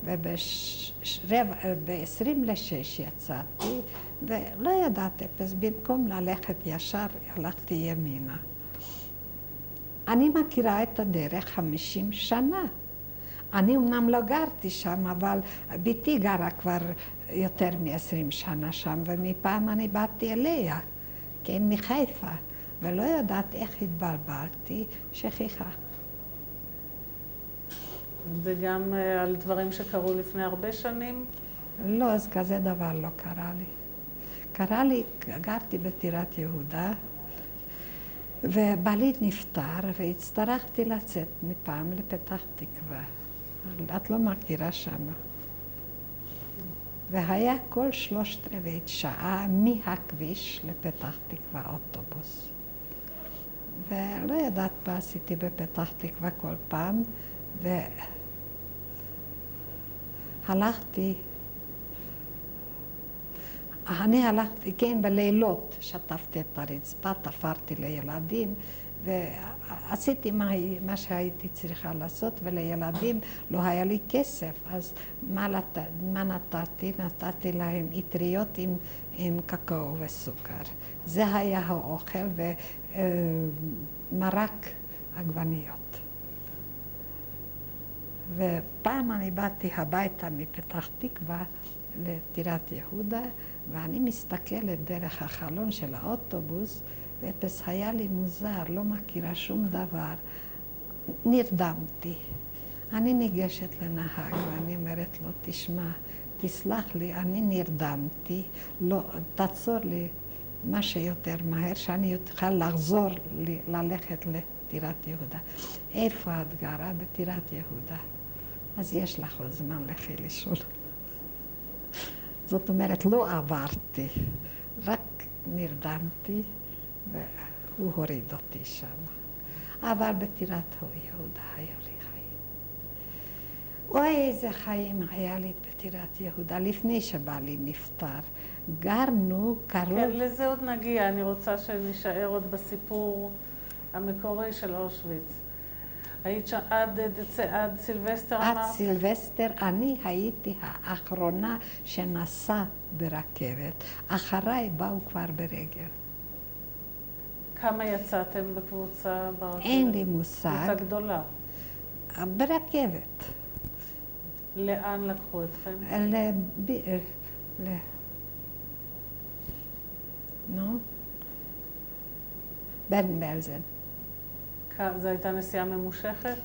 וב-5:50 יצאתי, ולא ידעתי, אז במקום ללכת ישר, הלכתי ימינה. אני מכירה את הדרך 50 שנה. אני אמנם לא גרתי שם, אבל ביתי גרה כבר יותר מ-20 שנה שם, ומפעם אני באתי אליה, כן, מחיפה, ולא יודעת איך התבלבלתי, שכיחה. וגם על דברים שקרו לפני הרבה שנים? לא, אז כזה דבר לא קרה לי. קרה לי, גרתי בטירת יהודה, ובעלי נפטר, והצטרכתי לצאת מפעם לפתח תקווה. את לא מכירה שמה. והיה כל 3/4 שעה מהכביש לפתח תקווה אוטובוס. ולא יודעת מה עשיתי בפתח תקווה כל פעם, אני הלכתי, כן, בלילות שטפתי את הרצפה, תפרתי לילדים, ועשיתי מה שהייתי צריכה לעשות, ולילדים לא היה לי כסף, אז מה נתתי? נתתי להם אטריות עם קקאו וסוכר. זה היה האוכל, ומרק עגבניות. ופעם אני באתי הביתה מפתח תקווה לטירת יהודה, ואני מסתכלת דרך החלון של האוטובוס, ופס היה לי מוזר, לא מכירה שום דבר. נרדמתי. אני ניגשת לנהג ואני אומרת לו, תשמע, תסלח לי, אני נרדמתי, לא, תעצור לי מה שיותר מהר, שאני אוכל לחזור ללכת לטירת יהודה. איפה את גרה? בטירת יהודה. אז יש לך עוד זמן, לכי לישון. זאת אומרת, לא עברתי, רק נרדמתי, והוא הוריד אותי שם. אבל בטירת יהודה היו לי חיים. אוי, איזה חיים היה לי בטירת יהודה, לפני שבעלי נפטר. גרנו קרוב... כן, לזה עוד נגיע, אני רוצה שנשאר עוד בסיפור המקורי של אושוויץ. היית שם עד סילבסטר אמרת? עד סילבסטר אני הייתי האחרונה שנסעה ברכבת. אחריי באו כבר ברגל. כמה יצאתם בקבוצה ברכבת? אין לי מושג. קבוצה גדולה. ברכבת. לאן לקחו אתכם? ברגן-בלזן. זו הייתה נסיעה ממושכת?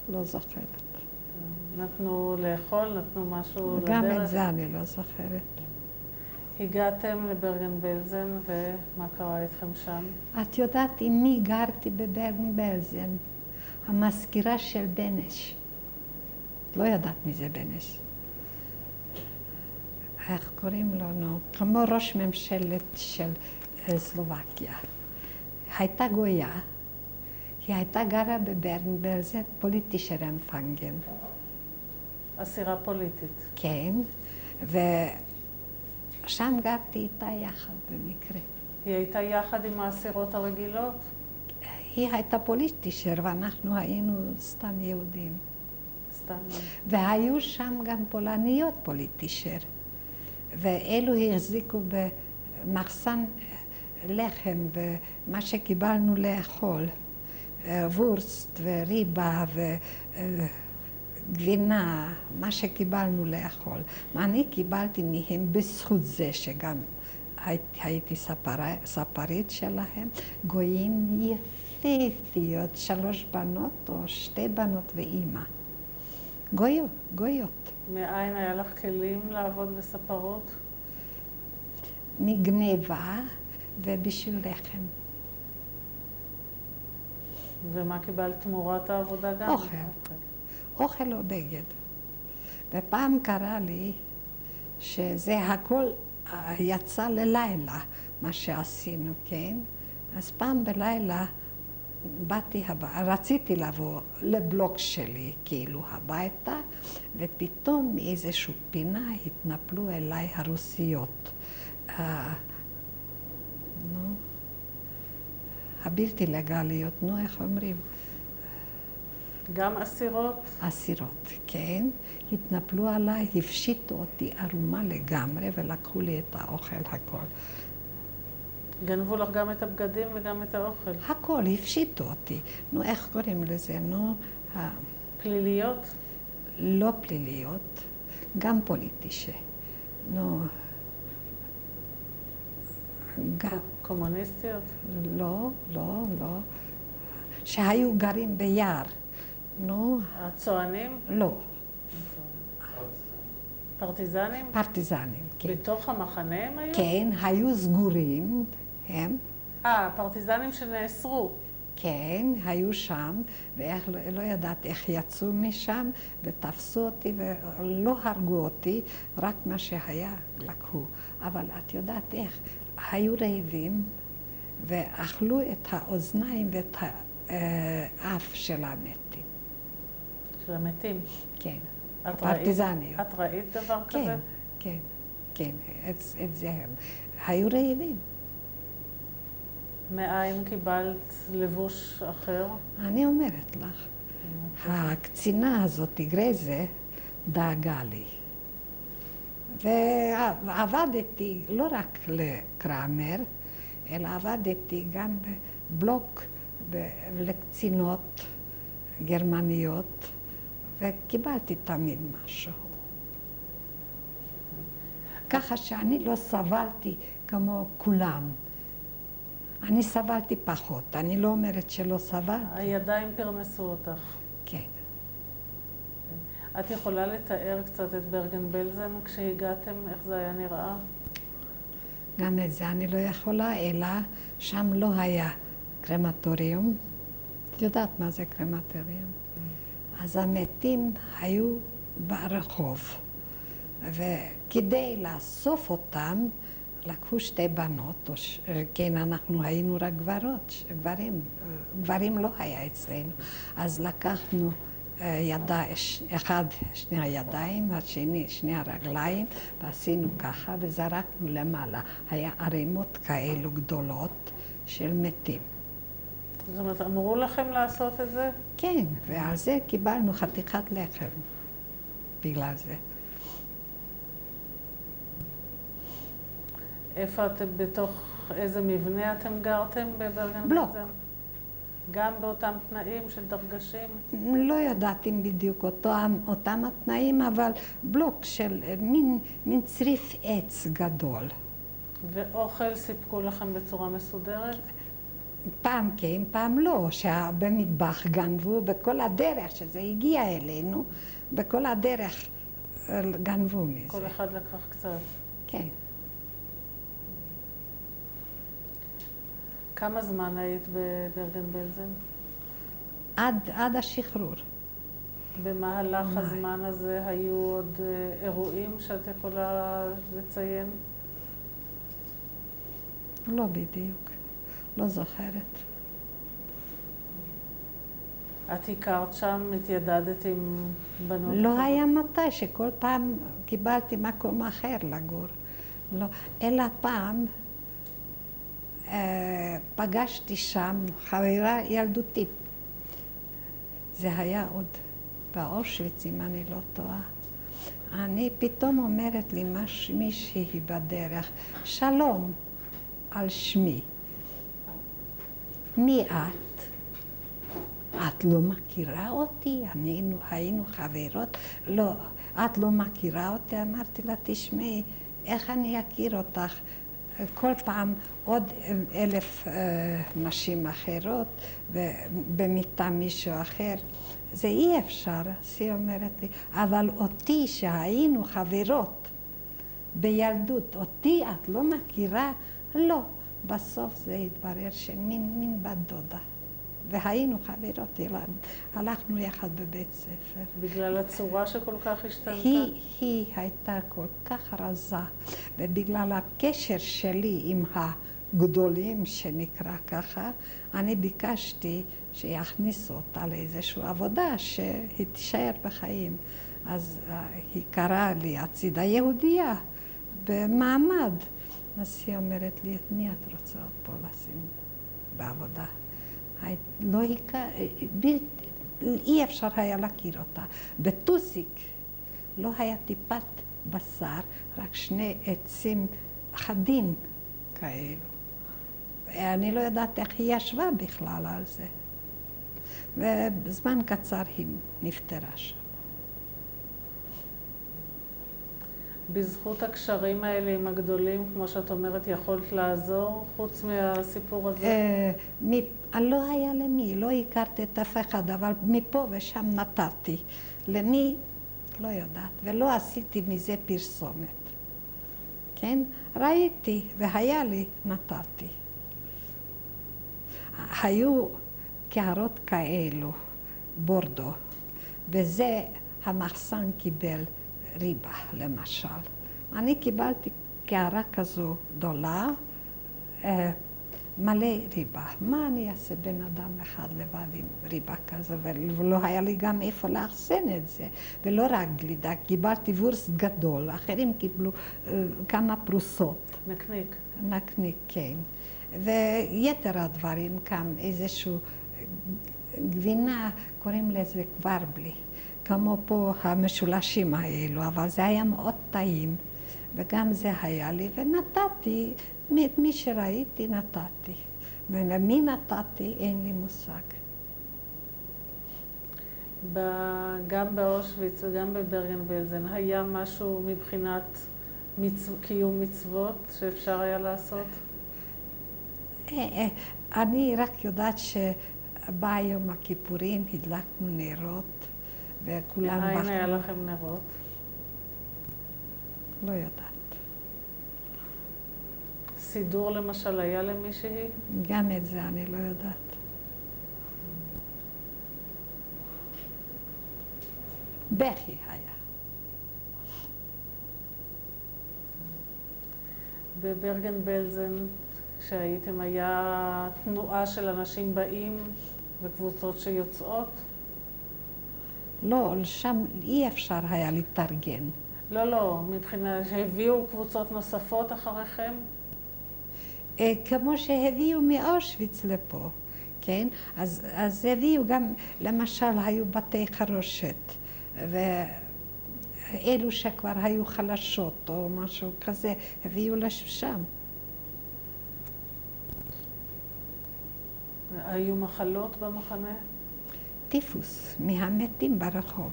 לא זוכרת. נתנו לאכול, נתנו משהו לדרך? גם את זה אני לא זוכרת. הגעתם לברגן-בלזן, ומה קרה איתכם שם? את יודעת עם מי גרתי בברגן-בלזן? המזכירה של בנש. לא יודעת מי זה בנש. איך קוראים לו? נו, כמו ראש ממשלת של סלובקיה. הייתה גויה, היא הייתה גרה בברגן-בלזן, פוליטישר אמפנגן. אסירה פוליטית. כן, ושם גרתי איתה יחד במקרה. היא הייתה יחד עם האסירות הרגילות? היא הייתה פוליטישר ואנחנו היינו סתם יהודים. סתם. והיו שם גם פולניות פוליטישר. ואלו החזיקו במחסן לחם ומה שקיבלנו לאכול. וורסט וריבה וגבינה, מה שקיבלנו לאכול. אני קיבלתי מהם בזכות זה שגם הייתי ספרית שלהם, גויים יפהפיות, 3 בנות או 2 בנות ואימא. גויות. מאין היה לך כלים לעבוד בספרות? מגניבה ובשביל לחם. ומה קיבלת תמורת העבודה גם? אוכל או בגד. ופעם קרה לי שזה הכל יצא ללילה, מה שעשינו, כן? אז פעם בלילה רציתי לבוא לבלוק שלי, כאילו הביתה, ופתאום מאיזושהי פינה התנפלו אליי הרוסיות. הבלתי לגליות, איך אומרים? גם אסירות? אסירות, כן. התנפלו עליי, הפשיטו אותי ערומה לגמרי ולקחו לי את האוכל הכל. גנבו לך גם את הבגדים וגם את האוכל. הכל, הפשיטו אותי. נו, איך קוראים לזה? נו, פליליות? לא פליליות, גם פוליטישה. נו, גם... קומוניסטיות? לא, לא, לא. שהיו גרים ביער. נו... הצוענים? לא. פרטיזנים? פרטיזנים, כן. בתוך המחנה הם היו? כן, היו סגורים, הם. פרטיזנים שנאסרו. כן, היו שם, ולא יודעת איך יצאו משם, ותפסו אותי ולא הרגו אותי, רק מה שהיה לקחו. אבל את יודעת איך, היו רעבים ואכלו את האוזניים ואת האף של המתים. של המתים? כן, פרטיזניות. את ראית דבר כזה? כן, כן, כן, את זה הם. היו רעבים. מאין קיבלת לבוש אחר? אני אומרת לך, הקצינה הזאת, גרזה, דאגה לי. ועבדתי לא רק לקרמר, אלא עבדתי גם בבלוק לקצינות גרמניות, וקיבלתי תמיד משהו. ככה שאני לא סבלתי כמו כולם. אני סבלתי פחות, אני לא אומרת שלא סבלתי. הידיים פרנסו אותך. כן. את יכולה לתאר קצת את ברגן-בלזן כשהגעתם, איך זה היה נראה? גם את זה אני לא יכולה, אלא שם לא היה קרמטוריום. את יודעת מה זה קרמטוריום? אז המתים היו ברחוב, וכדי לאסוף אותם, לקחו שתי בנות, כן, אנחנו היינו רק גברים לא היה אצלנו. אז לקחנו אחד, שני הידיים, השני, שני הרגליים, ועשינו ככה וזרקנו למעלה. היה ערימות כאלו גדולות של מתים. זאת אומרת, אמרו לכם לעשות את זה? כן, ועל זה קיבלנו חתיכת לחם, בגלל זה. איפה אתם, בתוך איזה מבנה אתם גרתם בברגן-בלזן? בלוק. גם באותם תנאים של דרגשים? לא יודעת אם בדיוק אותם התנאים, אבל בלוק של מין צריף עץ גדול. ואוכל סיפקו לכם בצורה מסודרת? פעם כן, פעם לא, שבמטבח גנבו, בכל הדרך שזה הגיע אלינו, בכל הדרך גנבו מזה. כל אחד לקח קצת. כן. כמה זמן היית בברגן-בלזן? עד השחרור. במהלך הזמן הזה היו עוד אירועים שאת יכולה לציין? לא בדיוק, לא זוכרת. את הכרת שם, התיידדת עם בנות? לא היה מתי שכל פעם קיבלתי מקום אחר לגור. לא, אלא פעם פגשתי שם חברה ילדותית. זה היה עוד באושוויץ, אם אני לא טועה. אני פתאום אומרת לי מישהי בדרך, שלום על שמי. מי את? את לא מכירה אותי? היינו חברות? לא, את לא מכירה אותי? אמרתי לה, תשמעי, איך אני אכיר אותך? כל פעם עוד 1,000 נשים אחרות, ובמיטה מישהו אחר. זה אי אפשר, היא אומרת לי, אבל אותי שהיינו חברות בילדות, אותי את לא מכירה? לא. בסוף זה התברר שמין בת דודה. והיינו חברות, הלכנו יחד בבית ספר. בגלל הצורה שכל כך השתנתה? היא הייתה כל כך רזה, ובגלל הקשר שלי עם הגדולים, שנקרא ככה, אני ביקשתי שיכניסו אותה לאיזושהי עבודה, שהיא תישאר בחיים. אז היא קראה לי הצידה יהודייה, במעמד. אז היא אומרת לי, את מי את רוצה פה לשים בעבודה? אי אפשר היה להכיר אותה. בטוסיק לא היה טיפת בשר, רק 2 עצים חדים כאלו. אני לא יודעת איך היא ישבה בכלל על זה. ובזמן קצר היא נפטרה שם. בזכות הקשרים האלה עם הגדולים, כמו שאת אומרת, יכולת לעזור, חוץ מהסיפור הזה? לא היה למי, לא הכרתי את אף אחד, אבל מפה ושם נתתי. למי? לא יודעת, ולא עשיתי מזה פרסומת. כן? ראיתי, והיה לי, נתתי. היו קערות כאלו, בורדו, וזה המחסן קיבל ריבה, למשל. אני קיבלתי קערה כזו גדולה, מלא ריבה. מה אני אעשה בן אדם אחד לבד עם ריבה כזו, ולא היה לי גם איפה לאחסן את זה. ולא רק גלידה, קיבלתי וורסט גדול, אחרים קיבלו כמה פרוסות. נקניק. נקניק, כן. ויתר הדברים, גם איזשהו גבינה, קוראים לזה קוורבלי. כמו פה המשולשים האלו, אבל זה היה מאוד טעים, וגם זה היה לי, ונתתי, את מי שראיתי נתתי. ולמי נתתי אין לי מושג. גם באושוויץ וגם בברגן-בלזן, היה משהו מבחינת קיום מצוות שאפשר היה לעשות? אני רק יודעת שבא יום הכיפורים, הדלקנו נרות, וכולם בחרו. מאין היה לכם נרות? לא יודעת. סידור למשל היה למישהי? גם את זה אני לא יודעת. בכי היה. בברגן-בלזן, כשהייתם, היה תנועה של אנשים באים וקבוצות שיוצאות? לא, שם אי אפשר היה להתארגן. לא, מבחינת שהביאו קבוצות נוספות אחריכם? כמו שהביאו מאושוויץ לפה, כן? אז הביאו גם, למשל, היו בתי חרושת, ואלו שכבר היו חלשות או משהו כזה, הביאו לשם. היו מחלות במחנה? טיפוס, מהמתים ברחוב.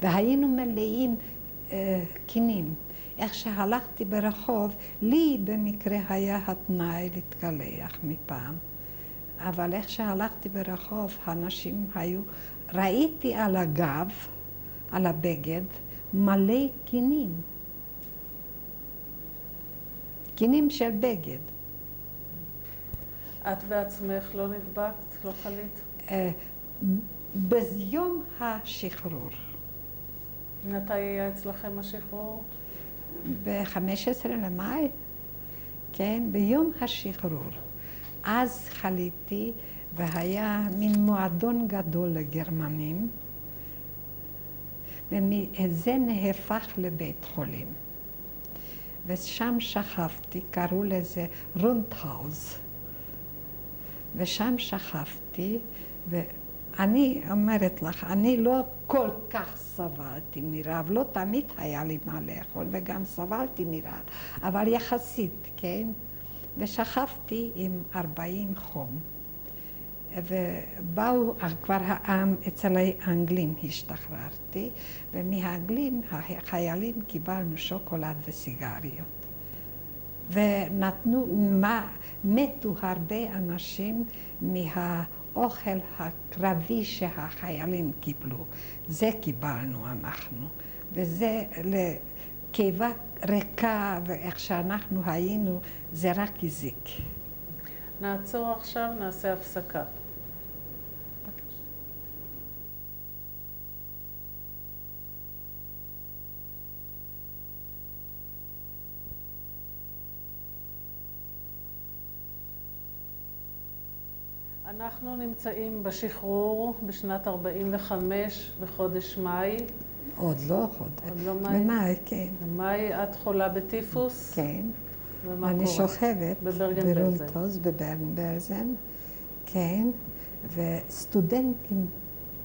והיינו מלאים קינים. איך שהלכתי ברחוב, לי במקרה היה התנאי להתקלח מפעם. אבל איך שהלכתי ברחוב, האנשים היו, ראיתי על הגב, על הבגד, מלא קינים. קינים של בגד. את בעצמך לא נדבקת? לא חלית? ביום השחרור. מתי היה אצלכם השחרור? ב-15 למאי, כן, ביום השחרור. אז חליתי, והיה מין מועדון גדול לגרמנים, וזה נהפך לבית חולים. ושם שכבתי, קראו לזה רונדהאוז. ושם שכבתי, ואני אומרת לך, אני לא כל כך סבלתי מרעב, לא תמיד היה לי מה לאכול, וגם סבלתי מרעב, אבל יחסית, כן? ושכבתי עם 40 חום. ובאו כבר אצל האנגלים השתחררתי, ומהאנגלים, החיילים, קיבלנו שוקולד וסיגריות. ונתנו, מתו הרבה אנשים מהאוכל הקרבי שהחיילים קיבלו. זה קיבלנו אנחנו, וזה לקיבה ריקה, ואיך שאנחנו היינו, זה רק הזיק. נעצור עכשיו, נעשה הפסקה. אנחנו נמצאים בשחרור בשנת 45 בחודש מאי. עוד לא מאי. במאי, כן. במאי את חולה בטיפוס? כן. ומה קורה? אני שוכבת בברגן-בלזן. בברגן-בלזן, כן, וסטודנטים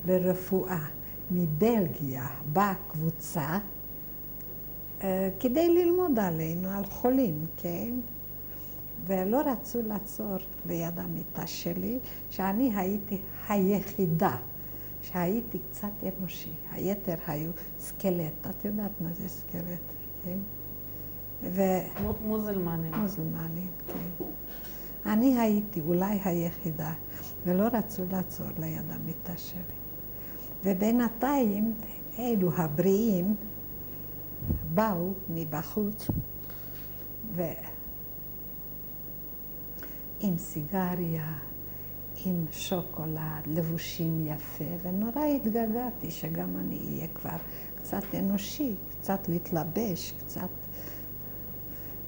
לרפואה מבלגיה בקבוצה כדי ללמוד עלינו, על חולים, כן? ולא רצו לעצור ליד המיטה שלי, שאני הייתי היחידה, שהייתי קצת אנושי. היתר היו סקלט, את יודעת מה זה סקלט, כן? מוזלמנים. מוזלמנים, כן. אני הייתי אולי היחידה, ולא רצו לעצור ליד המיטה שלי. ובינתיים, אלו הבריאים באו מבחוץ, עם סיגריה, עם שוקולד, לבושים יפה, ונורא התגעגעתי שגם אני אהיה כבר קצת אנושי, קצת להתלבש, קצת...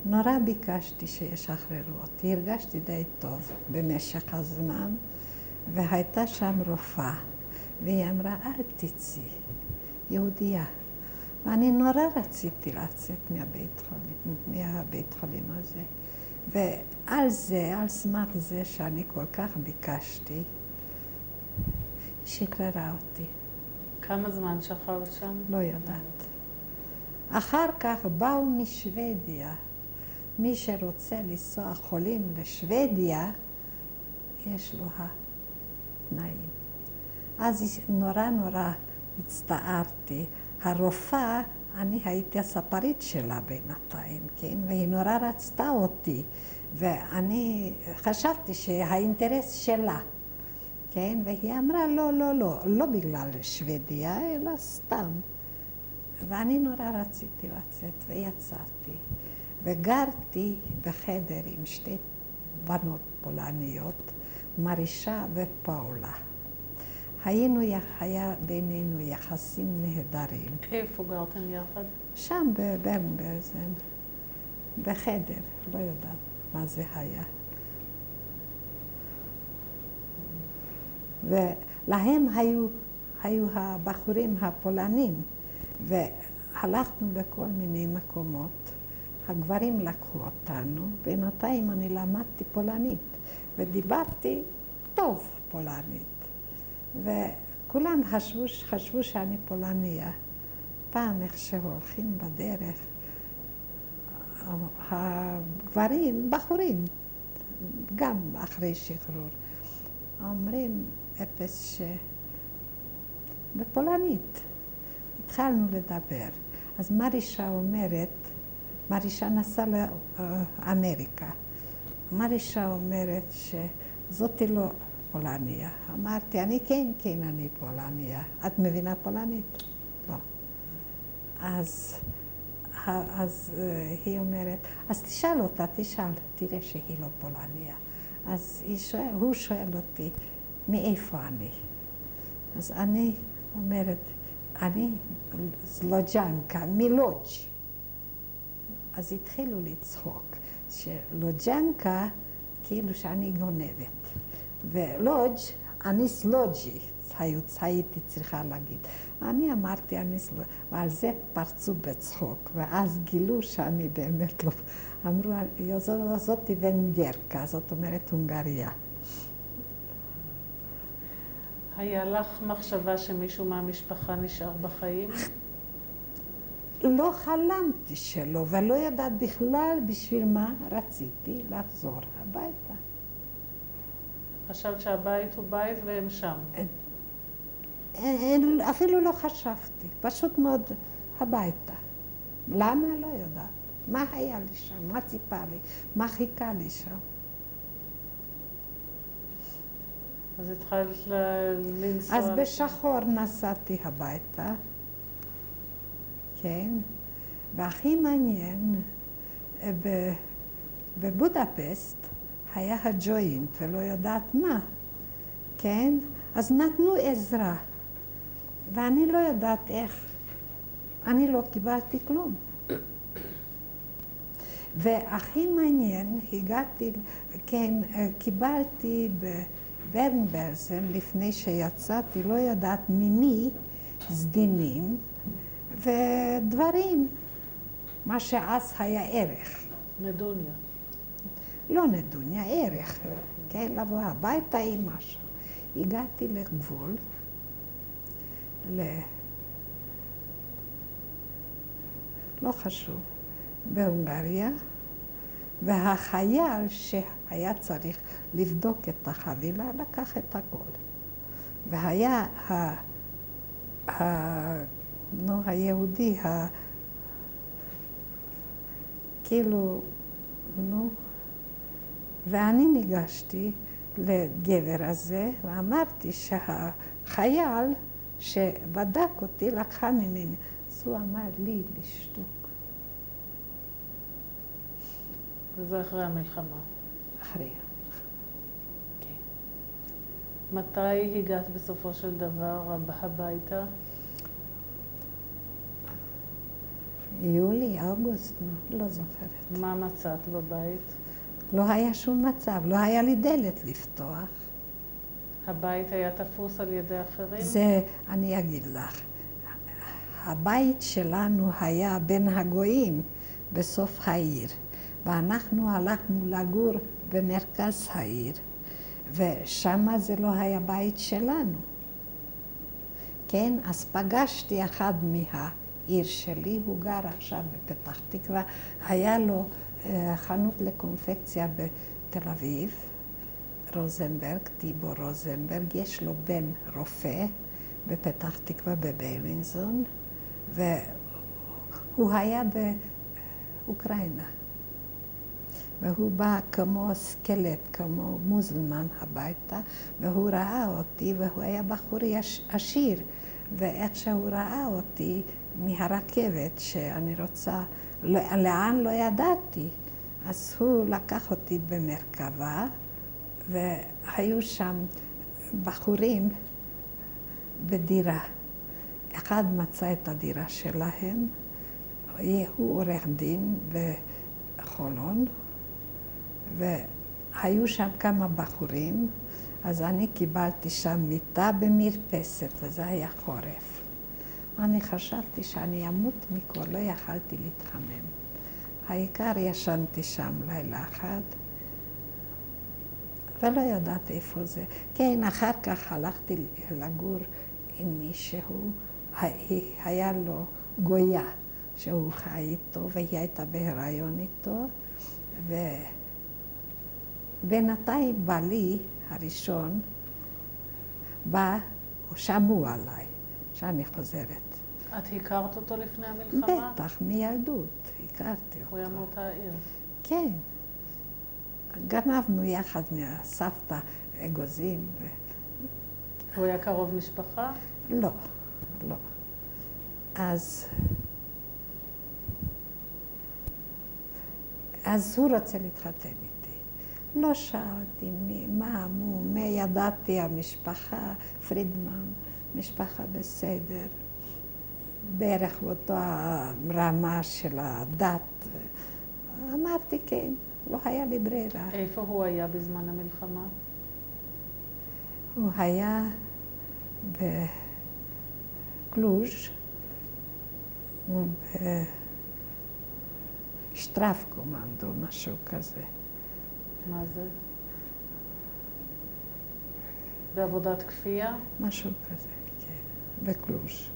נורא ביקשתי שישחררו אותי, הרגשתי די טוב במשך הזמן, והייתה שם רופאה, והיא אמרה, אל תצאי, יהודייה. ואני נורא רציתי לצאת מהבית חולים הזה. ועל זה, על סמך זה שאני כל כך ביקשתי, היא שחררה אותי. כמה זמן שכבת שם? לא יודעת. אחר כך באו משוודיה. מי שרוצה לנסוע חולים לשוודיה, יש לו התנאים. אז נורא הצטערתי. הרופאה, אני הייתי הספרית שלה בינתיים, כן? והיא נורא רצתה אותי, ואני חשבתי שהאינטרס שלה, כן? והיא אמרה, לא בגלל שוודיה, אלא סתם. ואני נורא רציתי לצאת, ויצאתי. וגרתי בחדר עם שתי בנות פולניות, מרישה ופאולה. היה בינינו יחסים נהדרים. איפה גרתם יחד? שם בברנבלזן, בחדר, לא יודעת מה זה היה. ולהם היו הבחורים הפולנים, והלכנו לכל מיני מקומות. הגברים לקחו אותנו, בינתיים אני למדתי פולנית, ודיברתי טוב פולנית. וכולם חשבו שאני פולניה. פעם איך שהולכים בדרך, הגברים, בחורים, גם אחרי שחרור, אומרים אפס בפולנית. התחלנו לדבר. אז מרישה אומרת, מרישה נסעה לאמריקה. מרישה אומרת שזאת לא פולניה. אמרתי, אני כן, אני פולניה. את מבינה פולנית? לא. אז היא אומרת, אז תשאל אותה, תראה שהיא לא פולניה. אז הוא שואל אותי, מאיפה אני? אז אני אומרת, אני זלוג'נקה, מלודג'. אז התחילו לצחוק, שלוג'נקה כאילו שאני גונבת. ולודג' אני סלוג'י, הייתי צריכה להגיד. אני אמרתי, אני סלוג'י, ועל זה פרצו בצחוק, ואז גילו שאני באמת לא... אמרו, זאתי ונגרקה, זאת אומרת הונגריה. היה לך מחשבה שמישהו מהמשפחה נשאר בחיים? לא חלמתי שלא, ולא ידעת בכלל בשביל מה רציתי לחזור הביתה. חשבת שהבית הוא בית והם שם? אפילו לא חשבתי, פשוט מאוד הביתה. למה? לא יודעת. מה היה לי שם? מה ציפה לי? מה חיכה לי שם? אז התחלת לנסוע... אז בשחור נסעתי הביתה, כן? והכי מעניין, בבודפסט היה הג'וינט ולא יודעת מה, כן? אז נתנו עזרה, ואני לא יודעת איך. אני לא קיבלתי כלום. והכי מעניין, הגעתי, כן, קיבלתי בברנבלזן, לפני שיצאתי, לא יודעת ממי, סדינים ודברים, מה שאז היה ערך. נדוניה. לא נדוניה, ערך, כן, לבוא הביתה עם משהו. הגעתי לגבול, לא חשוב, בהונגריה, והחייל שהיה צריך לבדוק את החבילה, לקח את הכל. והיה היהודי, כאילו, ואני ניגשתי לגבר הזה, ואמרתי שהחייל שבדק אותי לקחה ממני. אז הוא אמר לי לשתוק. וזה אחרי המלחמה. אחרי המלחמה, כן. מתי הגעת בסופו של דבר הביתה? יולי, אוגוסט, לא זוכרת. מה מצאת בבית? לא היה שום מצב, לא היה לי דלת לפתוח. הבית היה תפוס על ידי אחרים? זה, אני אגיד לך, הבית שלנו היה בין הגויים בסוף העיר, ואנחנו הלכנו לגור במרכז העיר, ושם זה לא היה בית שלנו. כן, אז פגשתי אחד מהעיר שלי, הוא גר עכשיו בפתח תקווה, היה לו חנות לקונפקציה בתל אביב, רוזנברג, טיבו רוזנברג, יש לו בן רופא בפתח תקווה בביילינסון, והוא היה באוקראינה. והוא בא כמו סקלט, כמו מוזלמן הביתה, והוא ראה אותי, והוא היה בחור עשיר, ואיך שהוא ראה אותי מהרכבת שאני רוצה, לאן לא ידעתי, אז הוא לקח אותי במרכבה, והיו שם בחורים בדירה. אחד מצא את הדירה שלהם, הוא עורך דין בחולון, והיו שם כמה בחורים, אז אני קיבלתי שם מיטה במרפסת, וזה היה חורף. אני חשבתי שאני אמות מכל, לא יכלתי להתחמם. העיקר ישנתי שם לילה אחד, ולא ידעתי איפה זה. כן, אחר כך הלכתי לגור עם מישהו, היה לו גויה שהוא חי איתו, והיא הייתה בהיריון איתו, ובינתיים בעלי הראשון בא, שמעו עליי, שאני חוזרת. את הכרת אותו לפני המלחמה? בטח, מילדות, הכרתי אותו. הוא היה מאותה העיר. כן. גנבנו יחד מהסבתא אגוזים. הוא היה קרוב משפחה? לא, לא. אז הוא רוצה להתחתן איתי. לא שאלתי מה, מי ידעתי, המשפחה, פרידמן, משפחה בסדר, בערך באותו הרמה של הדת. אמרתי כן, לא היה לי ברירה. איפה הוא היה בזמן המלחמה? הוא היה בקלוז' בשטרף קומנדו, משהו כזה. מה זה? בעבודת כפייה? משהו כזה, כן, בקלוז'.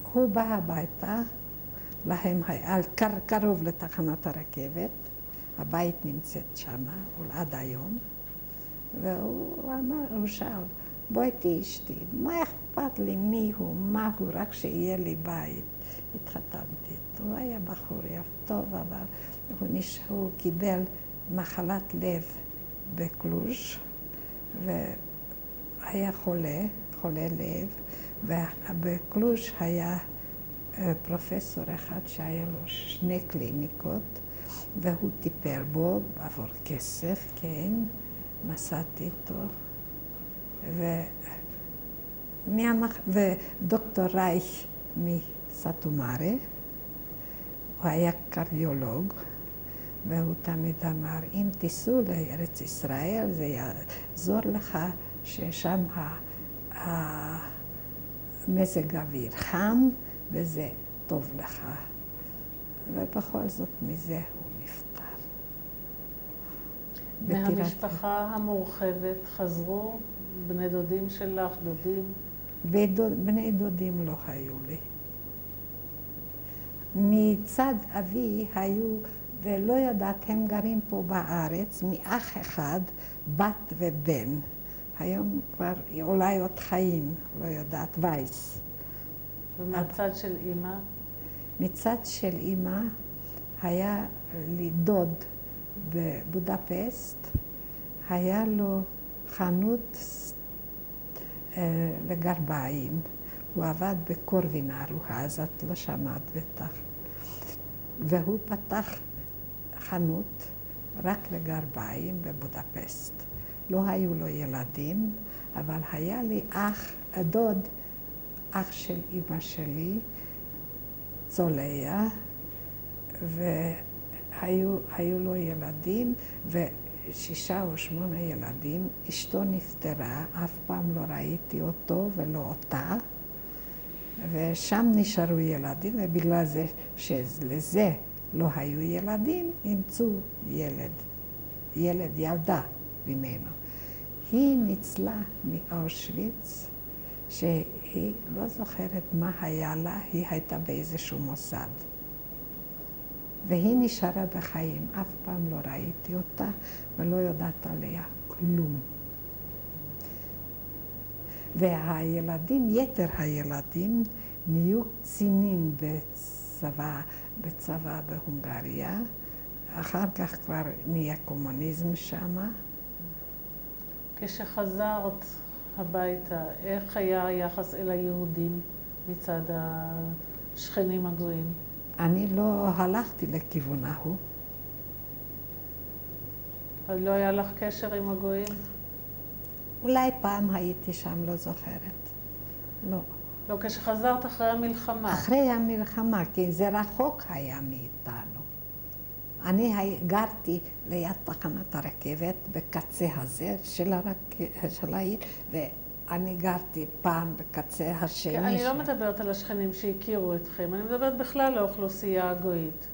והוא בא הביתה, להם היה קרוב לתחנת הרכבת, הבית נמצאת שמה, עד היום, והוא אמר, הוא שאל, בואי תהיי אשתי, מה אכפת לי מי הוא, מה הוא, רק שיהיה לי בית. התחתנתי איתו, הוא היה בחור טוב, אבל הוא קיבל מחלת לב בקלוז' והיה חולה לב, ובקלוז' היה פרופסור אחד שהיה לו 2 קליניקות, והוא טיפל בו בעבור כסף, כן, נסעתי איתו. ודוקטור רייך מסטומרה, הוא היה קרדיולוג, והוא תמיד אמר, אם תיסעו לארץ ישראל, זה יעזור לך ששם המזג האוויר חם, וזה טוב לך. ובכל זאת מזה הוא נפטר. מהמשפחה המורחבת חזרו בני דודים שלך, דודים? בני דודים לא היו לי. מצד אבי היו, ולא יודעת, הם גרים פה בארץ, מאח אחד, בת ובן. היום כבר אולי עוד חיים, לא יודעת, וייס. ומהצד של אמא? מצד של אמא היה לי דוד בבודפסט, היה לו חנות לגרביים. הוא עבד בקורווינר, אז את לא שמעת בטח. והוא פתח חנות רק לגרביים בבודפסט. לא היו לו ילדים, אבל היה לי דוד, אח של אמא שלי, צולע, והיו לו ילדים, ו6 או 8 ילדים. אשתו נפטרה, אף פעם לא ראיתי אותו ולא אותה, ושם נשארו ילדים, ובגלל זה שלזה לא היו ילדים, אימצו ילדה ממנו. היא ניצלה מאושוויץ, שהיא לא זוכרת מה היה לה, היא הייתה באיזשהו מוסד. והיא נשארה בחיים, אף פעם לא ראיתי אותה ולא יודעת עליה כלום. והילדים, יתר הילדים, נהיו קצינים בצבא בהונגריה. אחר כך כבר נהיה קומוניזם שמה. כשחזרת הביתה, איך היה היחס אל היהודים מצד השכנים הגויים? אני לא הלכתי לכיוון ההוא. אבל לא היה לך קשר עם הגויים? אולי פעם הייתי שם, לא זוכרת. לא. לא, כשחזרת אחרי המלחמה. אחרי המלחמה, כי זה רחוק היה מאיתנו. אני גרתי ליד תחנת הרכבת, בקצה הזה של העיר, ואני גרתי פעם בקצה השני. אני לא מדברת על השכנים שהכירו אתכם, אני מדברת בכלל לאוכלוסייה הגויית.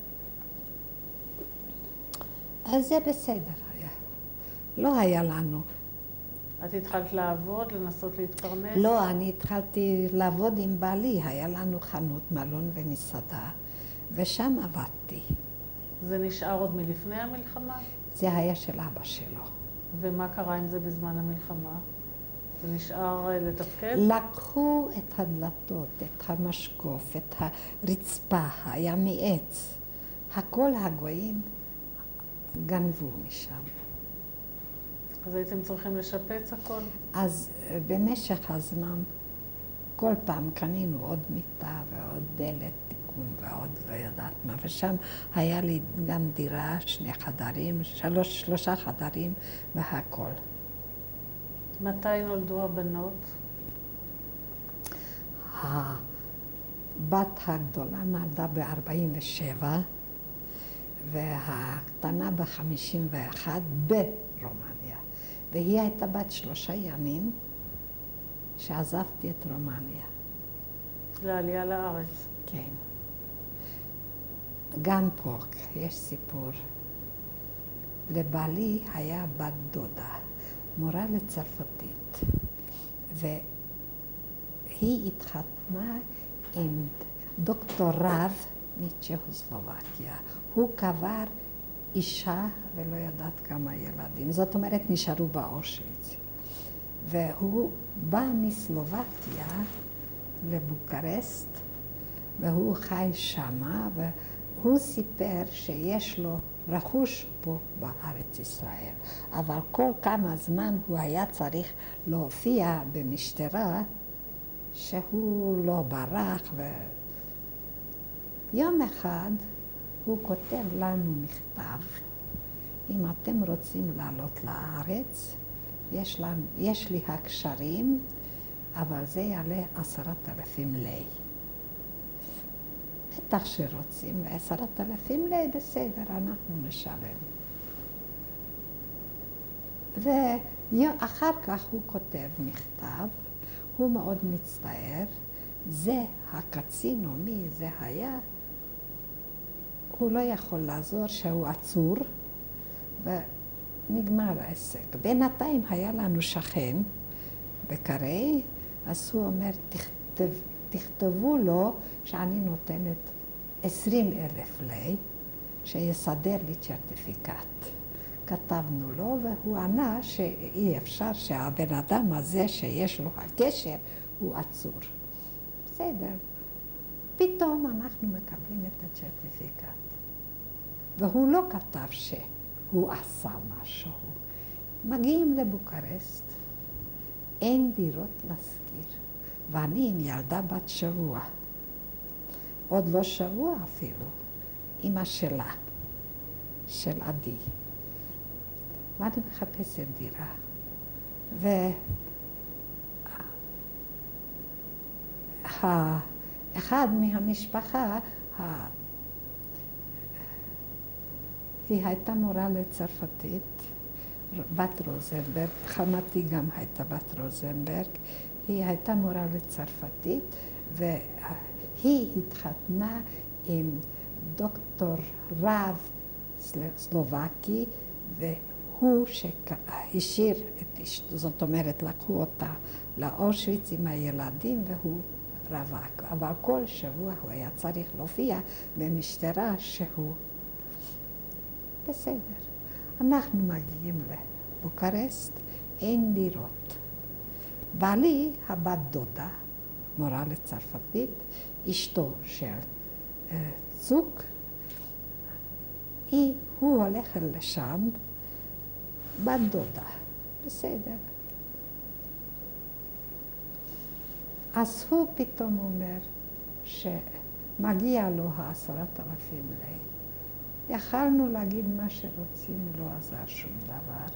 אז זה בסדר היה. לא היה לנו. את התחלת לעבוד, לנסות להתפרנס? לא, אני התחלתי לעבוד עם בעלי, היה לנו חנות, מלון ומסעדה, ושם עבדתי. זה נשאר עוד מלפני המלחמה? זה היה של אבא שלו. ומה קרה עם זה בזמן המלחמה? זה נשאר לתפקד? לקחו את הדלתות, את המשקוף, את הרצפה, היה מעץ. הכל הגויים גנבו משם. אז הייתם צריכים לשפץ הכל? אז במשך הזמן, כל פעם קנינו עוד מיטה ועוד דלת תיקון ועוד לא יודעת מה. ושם היה לי גם דירה, 2 חדרים, 3 חדרים והכל. מתי נולדו הבנות? הבת הגדולה נולדה ב-47 והקטנה ב-51 ברומניה. והיא הייתה בת 3 ימים שעזבתי את רומניה. לעלייה לארץ. כן. גם פה יש סיפור. לבעלי היה בת דודה, מורה לצרפתית, והיא התחתנה עם דוקטור רב מצ'כוסלובקיה. הוא קבר אישה ולא יודעת כמה ילדים. זאת אומרת, נשארו באושוויץ. והוא בא מסלובקיה לבוקרשט, והוא חי שמה, והוא סיפר שיש לו רכוש פה בארץ ישראל. אבל כל כמה זמן הוא היה צריך להופיע במשטרה שהוא לא ברח. יום אחד הוא כותב לנו מכתב, אם אתם רוצים לעלות לארץ, יש לי הקשרים, אבל זה יעלה 10,000 לי. בטח שרוצים, ו10,000 לי בסדר, אנחנו נשלם. ואחר כך הוא כותב מכתב, הוא מאוד מצטער, זה הקצין או מי זה היה, הוא לא יכול לעזור שהוא עצור, ונגמר העסק. בינתיים היה לנו שכן בקרי, אז הוא אומר, תכתבו לו שאני נותנת 20,000 לי, שיסדר לי צ'רטיפיקט. כתבנו לו, והוא ענה שאי אפשר שהבן אדם הזה שיש לו הקשר הוא עצור. בסדר. פתאום אנחנו מקבלים את הצ'רטיפיקט. והוא לא כתב שהוא עשה משהו. מגיעים לבוקרשט, אין דירות להשכיר. ואני עם ילדה בת שבוע. עוד לא שבוע אפילו. אמא שלה, של עדי. ואני מחפשת דירה. אחד מהמשפחה, היא הייתה מורה לצרפתית, בת רוזנברג, חמתי גם הייתה בת רוזנברג, היא הייתה מורה לצרפתית, והיא התחתנה עם דוקטור רב סלובקי, והוא שהשאיר את אשתו, זאת אומרת, לקחו אותה לאושוויץ עם הילדים, והוא רווק. אבל כל שבוע הוא היה צריך להופיע במשטרה שהוא בסדר. אנחנו מגיעים לבוקרשט, אין דירות. בעלי, הבת דודה, מורה לצרפתית, אשתו של צוק, הוא הולך לשם, בת דודה, בסדר. אז הוא פתאום אומר שמגיע לו 10,000 לי. יכלנו להגיד מה שרוצים, לא עזר שום דבר.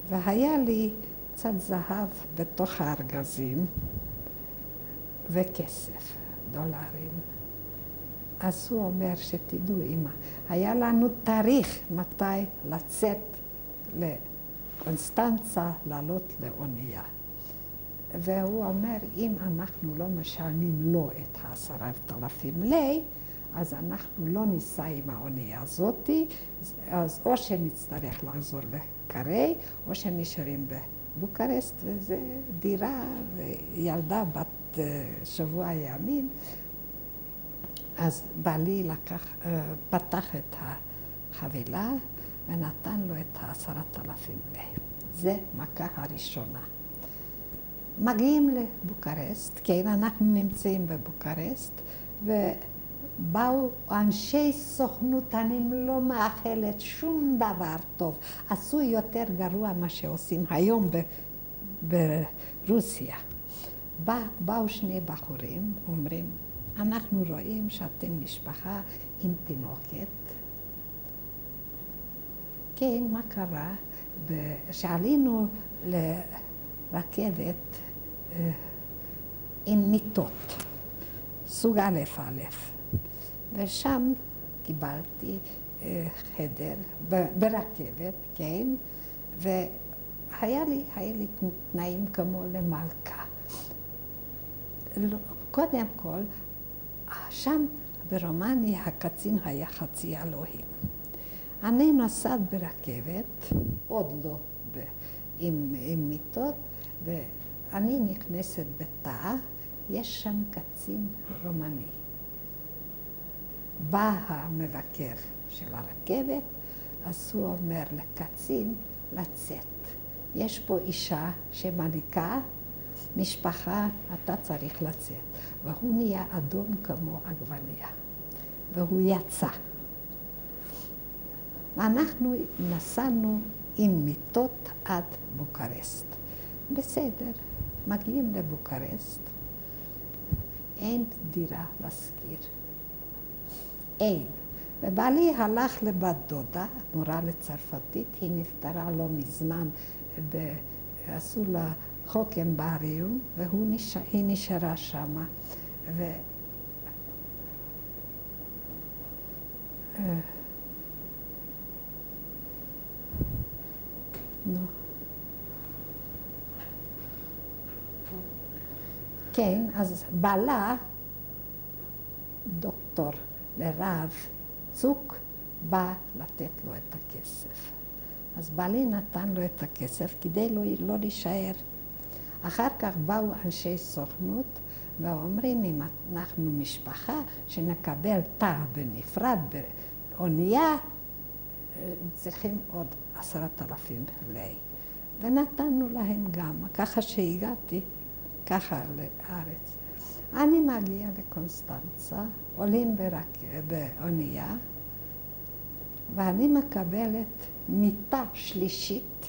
והיה לי קצת זהב בתוך הארגזים וכסף, דולרים. אז הוא אומר שתדעו, אמא, היה לנו תאריך מתי לצאת לקונסטנצה, לעלות לאונייה. והוא אומר, אם אנחנו לא משלמים לו את 10,000 לי, אז אנחנו לא ניסע עם האונייה הזאת, אז או שנצטרך לחזור לקרי, או שנשארים בבוקרשט, וזה דירה, וילדה בת שבוע ימים. אז בעלי פתח את החבילה ונתן לו את 10,000 לי. זה מכה הראשונה. מגיעים לבוקרשט, כן, אנחנו נמצאים בבוקרשט, ובאו אנשי סוכנות, אני לא מאחלת שום דבר טוב. עשו יותר גרוע מה שעושים היום ברוסיה. באו שני בחורים, אומרים, אנחנו רואים שאתם משפחה עם תינוקת. כן, מה קרה? שעלינו לרכבת עם מיטות, סוג א', ושם קיבלתי חדר ברכבת, כן, והיה לי תנאים כמו למלכה. קודם כל, שם ברומניה הקצין היה חצי אלוהים. אני נוסעת ברכבת, עוד לא עם מיטות, ואני נכנסת בתא, יש שם קצין רומני. בא המבקר של הרכבת, אז הוא אומר לקצין לצאת. יש פה אישה שמניקה, משפחה, אתה צריך לצאת. והוא נהיה אדום כמו עגבנייה. והוא יצא. ואנחנו נסענו עם מיטות עד בוקרשט. בסדר, מגיעים לבוקרשט, אין דירה להשכיר. אין. ובעלי הלך לבת דודה, מורה לצרפתית, היא נפטרה לא מזמן, עשו לה חוקנבריום, והיא נשארה שמה. כן, אז בעלה, דוקטור לרב צוק, בא לתת לו את הכסף. אז בעלי נתן לו את הכסף כדי לא להישאר. אחר כך באו אנשי סוכנות ואומרים, אם אנחנו משפחה, שנקבל תא בנפרד באונייה, צריכים עוד 10,000 לי. ונתנו להם גם, ככה שהגעתי, ככה לארץ. אני מגיעה לקונסטנצה, עולים באונייה, ואני מקבלת מיטה שלישית,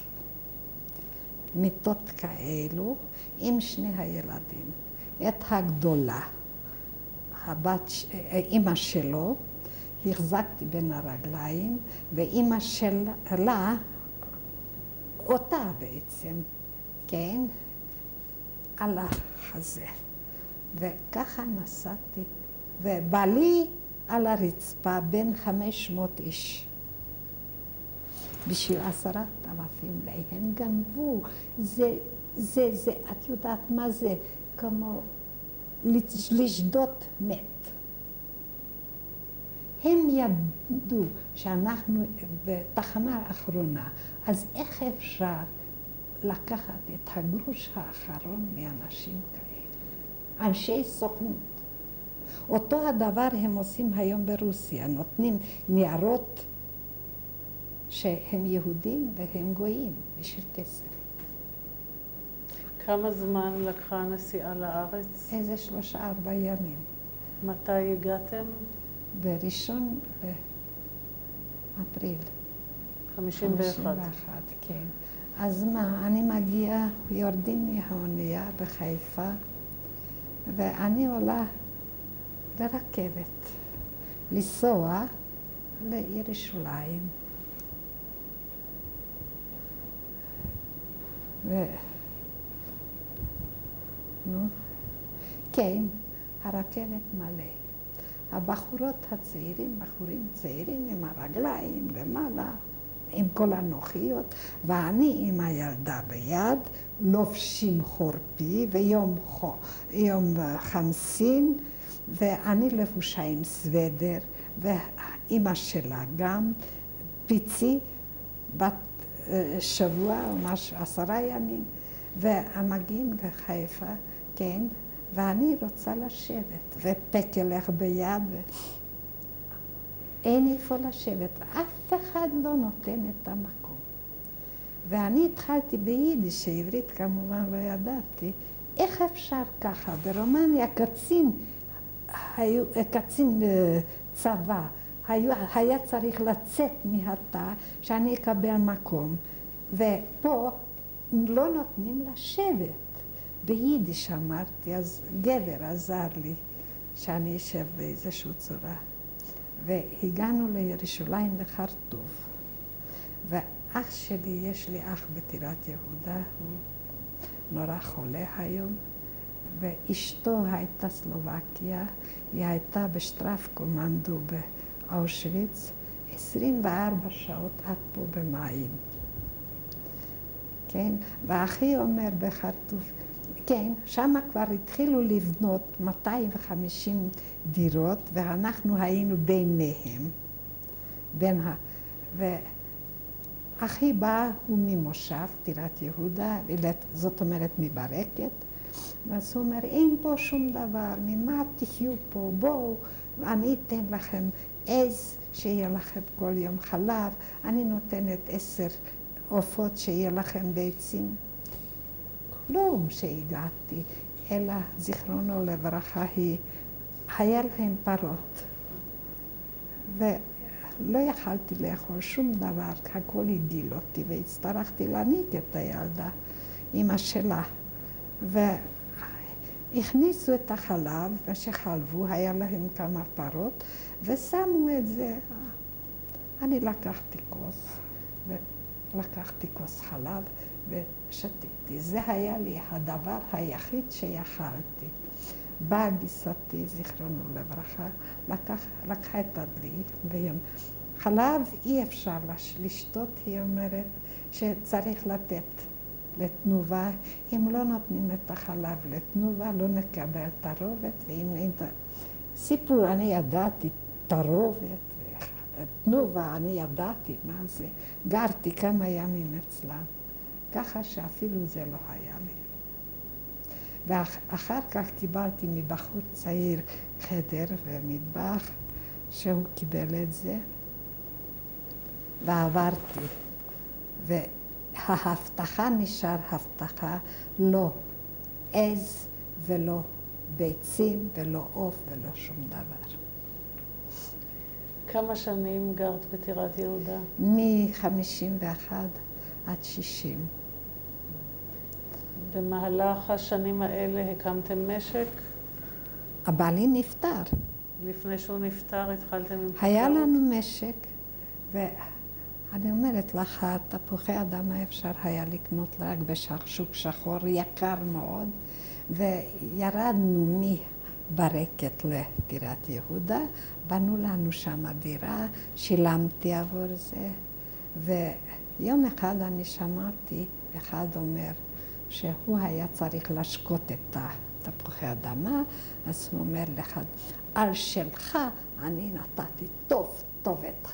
מיטות כאלו, עם שני הילדים. את הגדולה, אמא שלו, החזקתי בין הרגליים, ואמא שלה, אותה בעצם, כן, על החזה. וככה נסעתי, ובעלי על הרצפה בין 500 איש. בשביל 10,000 לי, הם גנבו. את יודעת מה זה? כמו לשדות מת. הם ידעו שאנחנו בתחנה האחרונה, אז איך אפשר לקחת את הגרוש האחרון מאנשים כאלה? אנשי סוכנות. אותו הדבר הם עושים היום ברוסיה, נותנים ניירות שהם יהודים והם גויים בשביל כסף. כמה זמן לקחה הנסיעה לארץ? איזה 3-4 ימים. מתי הגעתם? ב1 באפריל. 51. כן. אז מה, אני מגיעה, יורדים מהאונייה בחיפה, ואני עולה לרכבת, לנסוע לירושלים. כן, הרכבת מלא. הבחורות הצעירים, בחורים צעירים עם הרגליים למעלה, עם כל הנוחיות, ואני עם הילדה ביד, לובשים חורפי, ויום חמסין, ואני לבושה עם סוודר, ואימא שלה גם, פיצי, בת שבוע או משהו, 10 ימים, ומגיעים לחיפה, כן, ואני רוצה לשבת, ופקלך ביד, אין איפה לשבת, אף אחד לא נותן את המקום. ואני התחלתי ביידיש, שעברית כמובן לא ידעתי, איך אפשר ככה? ברומניה קצין צבא, היה צריך לצאת מהתא שאני אקבל מקום, ופה לא נותנים לשבת. ביידיש אמרתי, אז גבר עזר לי שאני אשב באיזושהי צורה. והגענו לירושלים לחרטוב. ואח שלי, יש לי אח בטירת יהודה, הוא נורא חולה היום, ואשתו הייתה סלובקיה, היא הייתה בשטרף קומנדו באושוויץ, 24 שעות עד פה במים. כן? ואחי אומר בחרטוב, כן, שם כבר התחילו לבנות 250 דירות, ואנחנו היינו ביניהם. ואחי בא, הוא ממושב, טירת יהודה, זאת אומרת מברקת, ואז הוא אומר, אין פה שום דבר, ממה תחיו פה, בואו, אני אתן לכם עז, שיהיה לכם כל יום חלב, אני נותנת 10 עופות שיהיה לכם ביצים. כלום שהגעתי, אלא זיכרונו לברכה היה להם פרות. ולא יכלתי לאכול שום דבר, הכל הגיל אותי, והצטרכתי להניק את הילדה, אמא שלה. והכניסו את החלב, ושחלבו, היה להם כמה פרות, ושמו את זה. אני לקחתי כוס חלב, ושתיתי. זה היה לי הדבר היחיד שיכלתי. באה גיסתי, זיכרונו לברכה, לקחה את הדלי, חלב אי אפשר לשתות, היא אומרת שצריך לתת לתנובה. אם לא נותנים את החלב לתנובה, לא נקבל תרובת, ואם אין סיפור, אני ידעתי תרובת, תנובה, אני ידעתי מה זה. גרתי כמה ימים אצלם, ככה שאפילו זה לא היה לי. ואחר כך קיבלתי מבחור צעיר חדר ומטבח, שהוא קיבל את זה, ועברתי. וההבטחה נשאר הבטחה, לא עז ולא ביצים ולא עוף ולא שום דבר. כמה שנים גרת בטירת יהודה? מ-51 עד 60. במהלך השנים האלה הקמתם משק? הבעלי נפטר. לפני שהוא נפטר התחלתם עם חקלאות? היה לנו משק, ואני אומרת לך, תפוחי אדמה אפשר היה לקנות רק בשוק שחור, יקר מאוד, וירדנו מברקת לטירת יהודה, בנו לנו שם דירה, שילמתי עבור זה, ויום אחד אני שמעתי, אחד אומר שהוא היה צריך לשקוט את תפוחי אדמה, אז הוא אומר לך, על שלך אני נתתי טוב את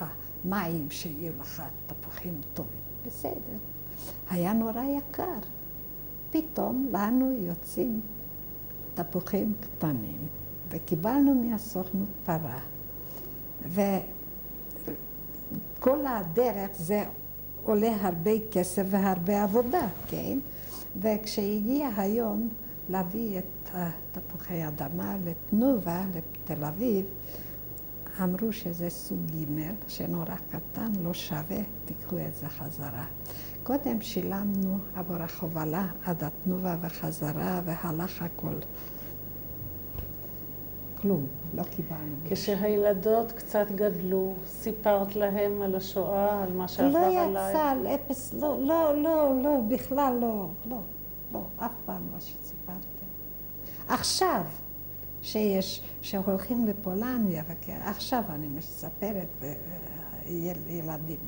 המים שיהיו לך תפוחים טובים. בסדר. היה נורא יקר. פתאום לנו יוצאים תפוחים קטנים, וקיבלנו מהסוכנות פרה. וכל הדרך זה עולה הרבה כסף והרבה עבודה, כן? וכשהגיע היום להביא את תפוחי אדמה לתנובה, לתל אביב, אמרו שזה סוג ג' שנורא קטן, לא שווה, תיקחו את זה חזרה. קודם שילמנו עבור החובלה עד התנובה וחזרה, והלך הכל. כלום, לא קיבלנו. כשהילדות קצת גדלו, סיפרת להם על השואה, על מה שעבר עליי? לא יצא על אפס, לא, בכלל לא, אף פעם לא שסיפרתי. עכשיו, שהולכים לפולניה, עכשיו אני מספרת, וילדים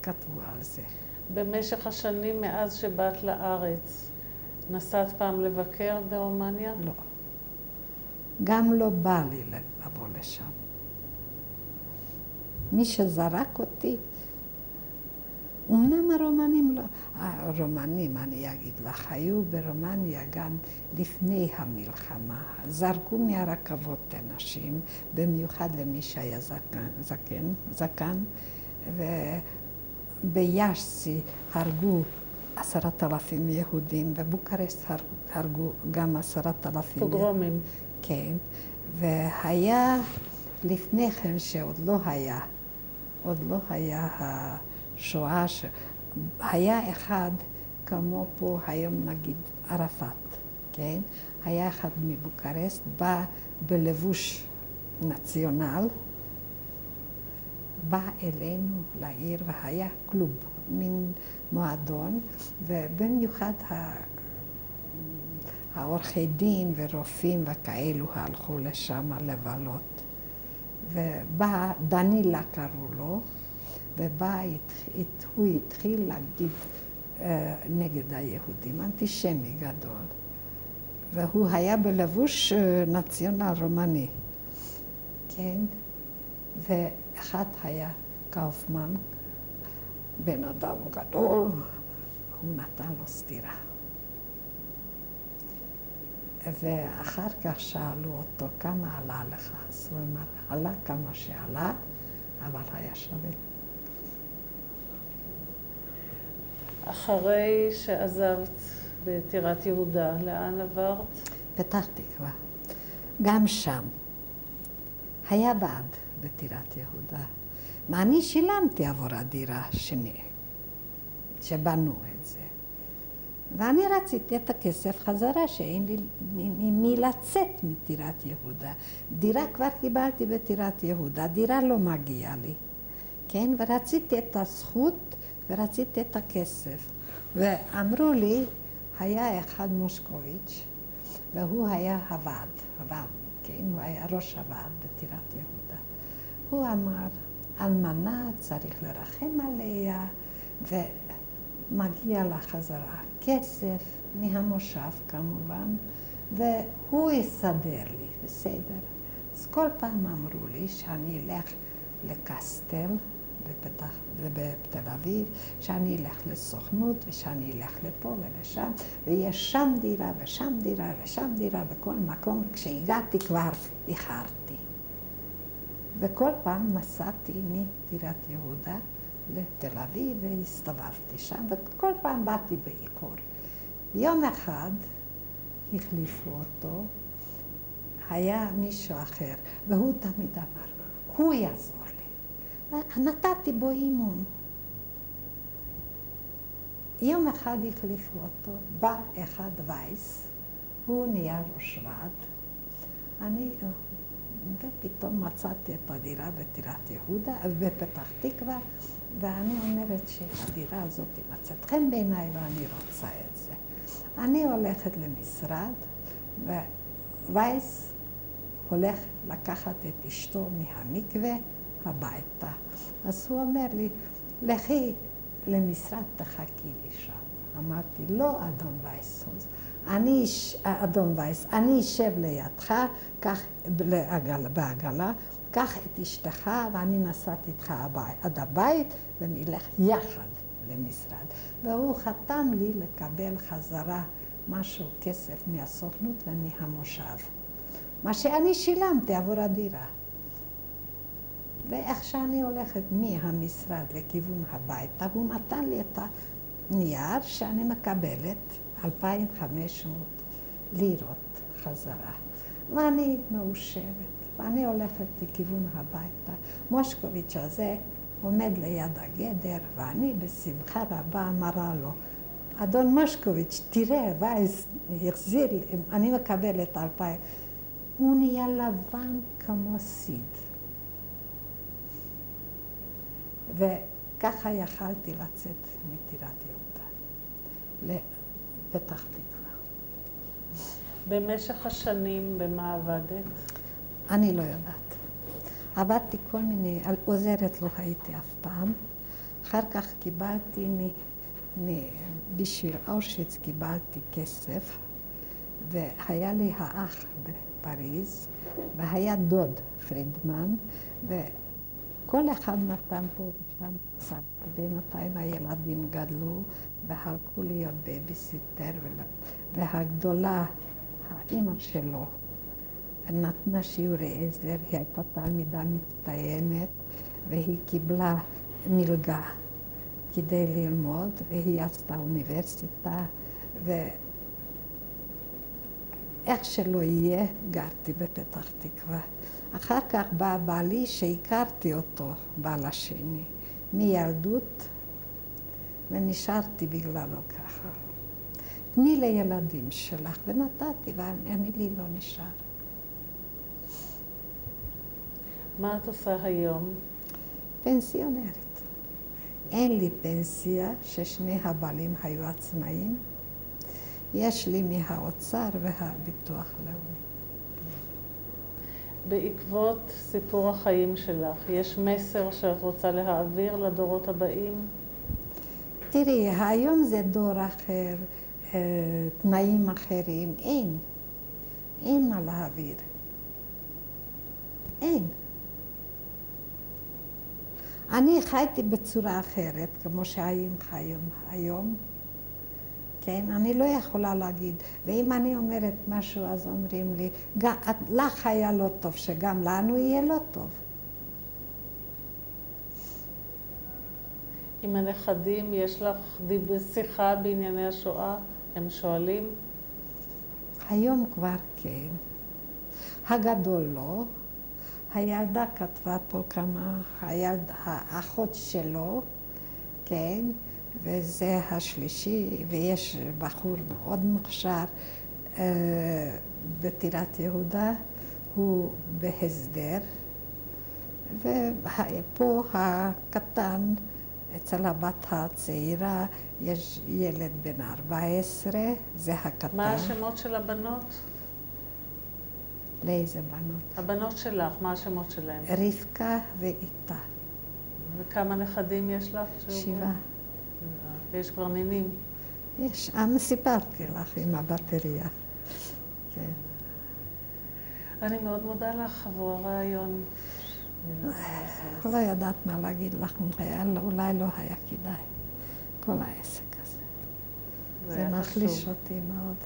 כתבו על זה. במשך השנים מאז שבאת לארץ, נסעת פעם לבקר ברומניה? לא. גם לא בא לי לבוא לשם. מי שזרק אותי, אמנם הרומנים לא, הרומנים, אני אגיד לך, היו ברומניה גם לפני המלחמה. זרקו מהרכבות אנשים, במיוחד למי שהיה זקן, וביאשצי הרגו 10,000 יהודים, בבוקרשט הרגו גם 10,000. פוגרומים. כן, והיה לפני כן שעוד לא היה השואה, היה אחד כמו פה היום נגיד ערפאת, כן? היה אחד מבוקרשט, בא בלבוש נציונל, בא אלינו לעיר והיה קלוב, מין מועדון, ובמיוחד העורכי דין ורופאים וכאלו הלכו לשם לבלות. ובא, דנילה קראו לו, הוא התחיל להגיד נגד היהודים, אנטישמי גדול. והוא היה בלבוש נציונל רומני, כן? ואחד היה קאופמן, בן אדם גדול, הוא נתן לו סטירה. ואחר כך שאלו אותו, כמה עלה לך? אז הוא אמר, עלה כמה שעלה, אבל היה שווה. אחרי שעזבת בטירת יהודה, לאן עברת? פתח תקווה. גם שם היה ועד בטירת יהודה. ואני שילמתי עבור הדירה שבנו את זה. ואני רציתי את הכסף חזרה, שאין לי מי לצאת מטירת יהודה. דירה כבר קיבלתי בטירת יהודה, דירה לא מגיעה לי. כן? ורציתי את הזכות ורציתי את הכסף. ואמרו לי, היה אחד מושקוביץ', והוא היה הוועד, כן? הוא היה ראש הוועד בטירת יהודה. הוא אמר, אלמנה צריך לרחם עליה, ומגיע לה חזרה כסף מהמושב כמובן, והוא יסדר לי, בסדר. אז כל פעם אמרו לי שאני אלך לקסטל בתל אביב, שאני אלך לסוכנות ושאני אלך לפה ולשם, ויש שם דירה ושם דירה ושם דירה בכל מקום. כשהגעתי כבר איחרתי. וכל פעם נסעתי מטירת יהודה לתל אביב והסתובבתי שם, וכל פעם באתי באיחור. יום אחד החליפו אותו, היה מישהו אחר, והוא תמיד אמר, הוא יעזור לי. נתתי בו אימון. יום אחד החליפו אותו, בא אחד וייס, הוא נהיה ראש ועד. ופתאום מצאתי את הדירה בטירת יהודה, בפתח תקווה, ואני אומרת שהדירה הזאת מצאת חן בעיניי ואני רוצה את זה. אני הולכת למשרד, ווייס הולך לקחת את אשתו מהמקווה הביתה. אז הוא אומר לי, לכי למשרד, תחכי לי שם. אמרתי, לא, אדון וייס, אדון וייס, אני אשב לידך, קח בעגלה, קח את אשתך ואני נסעת איתך עד הבית ונלך יחד למשרד. והוא חתם לי לקבל חזרה משהו כסף מהסוכנות ומהמושב. מה שאני שילמתי עבור הדירה. ואיך שאני הולכת מהמשרד לכיוון הביתה, הוא נתן לי את הנייר שאני מקבלת 2,500 לירות חזרה. ואני מאושרת, ואני הולכת לכיוון הביתה. מושקוביץ' הזה עומד ליד הגדר, ואני בשמחה רבה אמרה לו, אדון מושקוביץ', תראה, וייס החזיר לי, אני מקבלת 2,000. הוא נהיה לבן כמו סיד. וככה יכלתי לצאת מטירת יהודה לפתח תקווה. במשך השנים, במה עבדת? אני לא יודעת. עבדתי כל מיני, עוזרת לא הייתי אף פעם. אחר כך קיבלתי, בשביל אושוויץ קיבלתי כסף, והיה לי האח בפריז, והיה דוד פרידמן, וכל אחד נתן פה ושם קצת. בינתיים הילדים גדלו והלכו להיות בייביסיטר, והגדולה, האמא שלו, נתנה שיעורי עזר, היא הייתה תלמידה מצטיינת, והיא קיבלה מלגה כדי ללמוד, והיא עשתה אוניברסיטה, איך שלא יהיה, גרתי בפתח תקווה. אחר כך בא בעלי שהכרתי אותו, בעל השני, מילדות, ונשארתי בגללו ככה. תני לילדים שלך, ונתתי, ואני לי לא נשאר. מה את עושה היום? פנסיונרת. אין לי פנסיה, ששני הבעלים היו עצמאים. יש לי מהאוצר והביטוח לאומי. בעקבות סיפור החיים שלך, יש מסר שאת רוצה להעביר לדורות הבאים? תראי, היום זה דור אחר, תנאים אחרים, אין מה להעביר. אין. אני חייתי בצורה אחרת, כמו שהאיים חיים היום. כן, אני לא יכולה להגיד. ואם אני אומרת משהו, אז אומרים לי, לך היה לא טוב, שגם לנו יהיה לא טוב. עם הנכדים, יש לך שיחה בענייני השואה? הם שואלים? היום כבר כן. הגדול לא. הילדה כתבה פה כמה, האחות שלו, כן, וזה השלישי, ויש בחור מאוד מוכשר בטירת יהודה, הוא בהסדר, ופה הקטן, אצל הבת הצעירה, יש ילד בן 14, זה הקטן. מה השמות של הבנות? לאיזה בנות? הבנות שלך, מה השמות שלהם? רבקה ואיתה. וכמה נכדים יש לך? 7. ויש כבר נינים? יש, סיפרתי לך עם הבטריה. כן. אני מאוד מודה לך עבור הרעיון. לא יודעת מה להגיד לך, אולי לא היה כדאי, כל העסק הזה. זה מחליש אותי מאוד.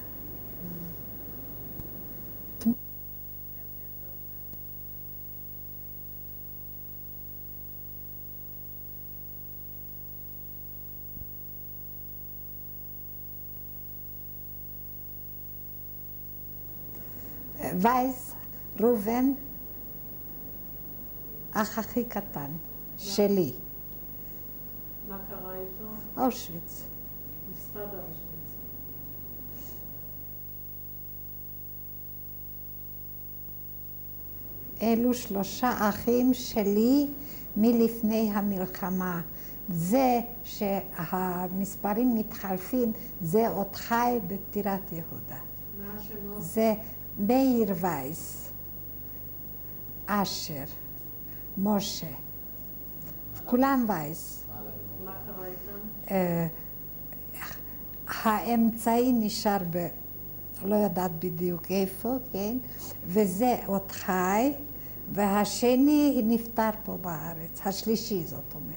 וייס, ראובן, אח הכי קטן, שלי. מה קרה איתו? אושוויץ. נספה באושוויץ. אלו 3 אחים שלי מלפני המלחמה. זה שהמספרים מתחלפים, זה עוד חי בטירת יהודה. מה השמות? זה מאיר וייס, אשר, משה, כולם וייס. מה קרה איתם? האמצעי נשאר לא יודעת בדיוק איפה, כן? וזה עוד חי, והשני נפטר פה בארץ, השלישי זאת אומרת.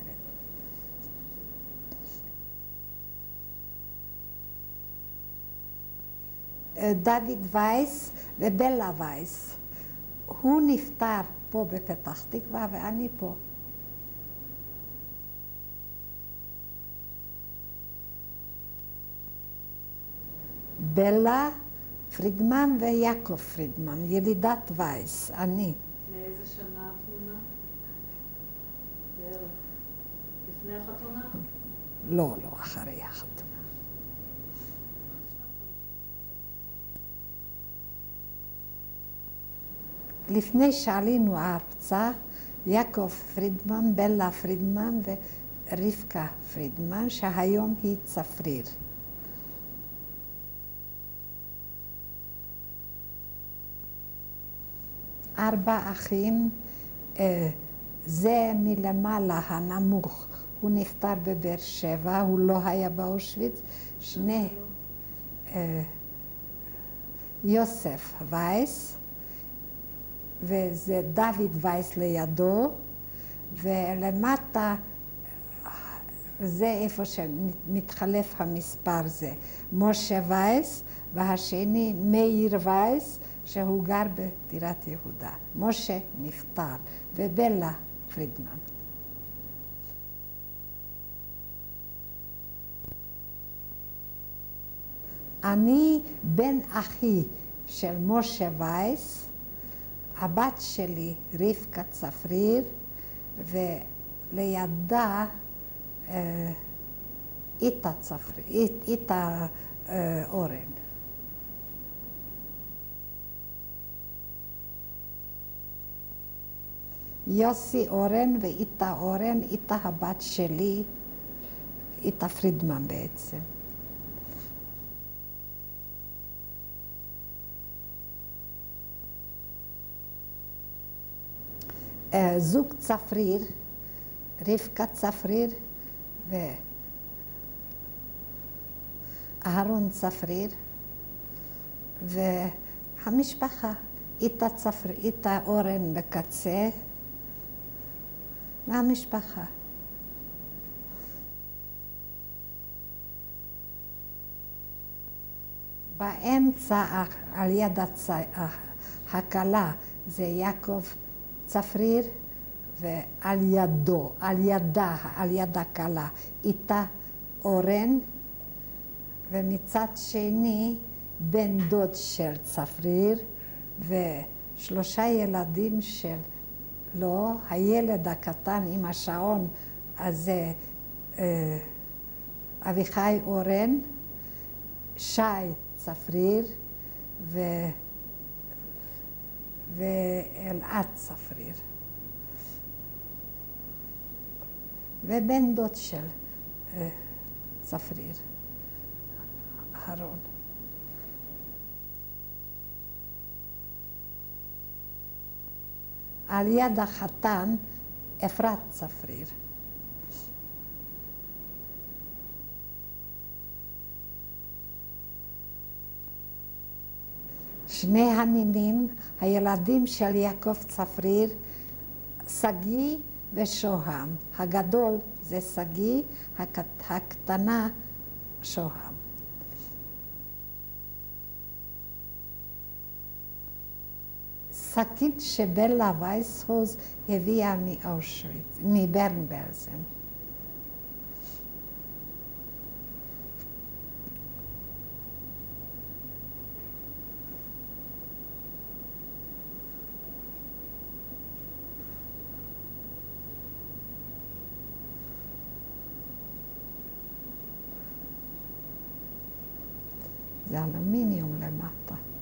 דוד וייס ובלה וייס. הוא נפטר פה בפתח תקווה ואני פה. בלה פרידמן ויעקב פרידמן, ילידת וייס, אני. מאיזה שנה התמונה? בערך. לפני החתונה? לא, אחרי החתונה. לפני שעלינו ארצה, יעקב פרידמן, בלה פרידמן ורבקה פרידמן, שהיום היא צפריר. ארבע אחים, זה מלמעלה הנמוך, הוא נפטר בבאר שבע, הוא לא היה באושוויץ. שני, יוסף וייס, וזה דוד וייס לידו, ולמטה זה איפה שמתחלף המספר זה משה וייס, והשני מאיר וייס, שהוא גר בטירת יהודה. משה נפטר, ובלה פרידמן. אני בן אחי של משה וייס, הבת שלי רבקה צפריר, ולידה איתה אורן. יוסי אורן ואיתה אורן, איתה הבת שלי, איתה פרידמן בעצם. זוג צפריר, רבקה צפריר ואהרון צפריר, והמשפחה, איתה אורן בקצה, והמשפחה. באמצע, על יד הכלה, זה יעקב צפריר, ועל ידו, על יד הכלה, איתה אורן, ומצד שני בן דוד של צפריר, ושלושה ילדים של לא, הילד הקטן עם השעון הזה, אביחי אורן, שי צפריר ואלעד צפריר. ובן דוד של צפריר, אהרון. על יד החתן, אפרת צפריר. שני הנינים, הילדים של יעקב צפריר, שגיא ושוהם. הגדול זה שגיא, הקטנה שוהם. שקית שבלה וייסהוז הביאה מאושוויץ, מברן-בלזן. זה אלומיניום למטה.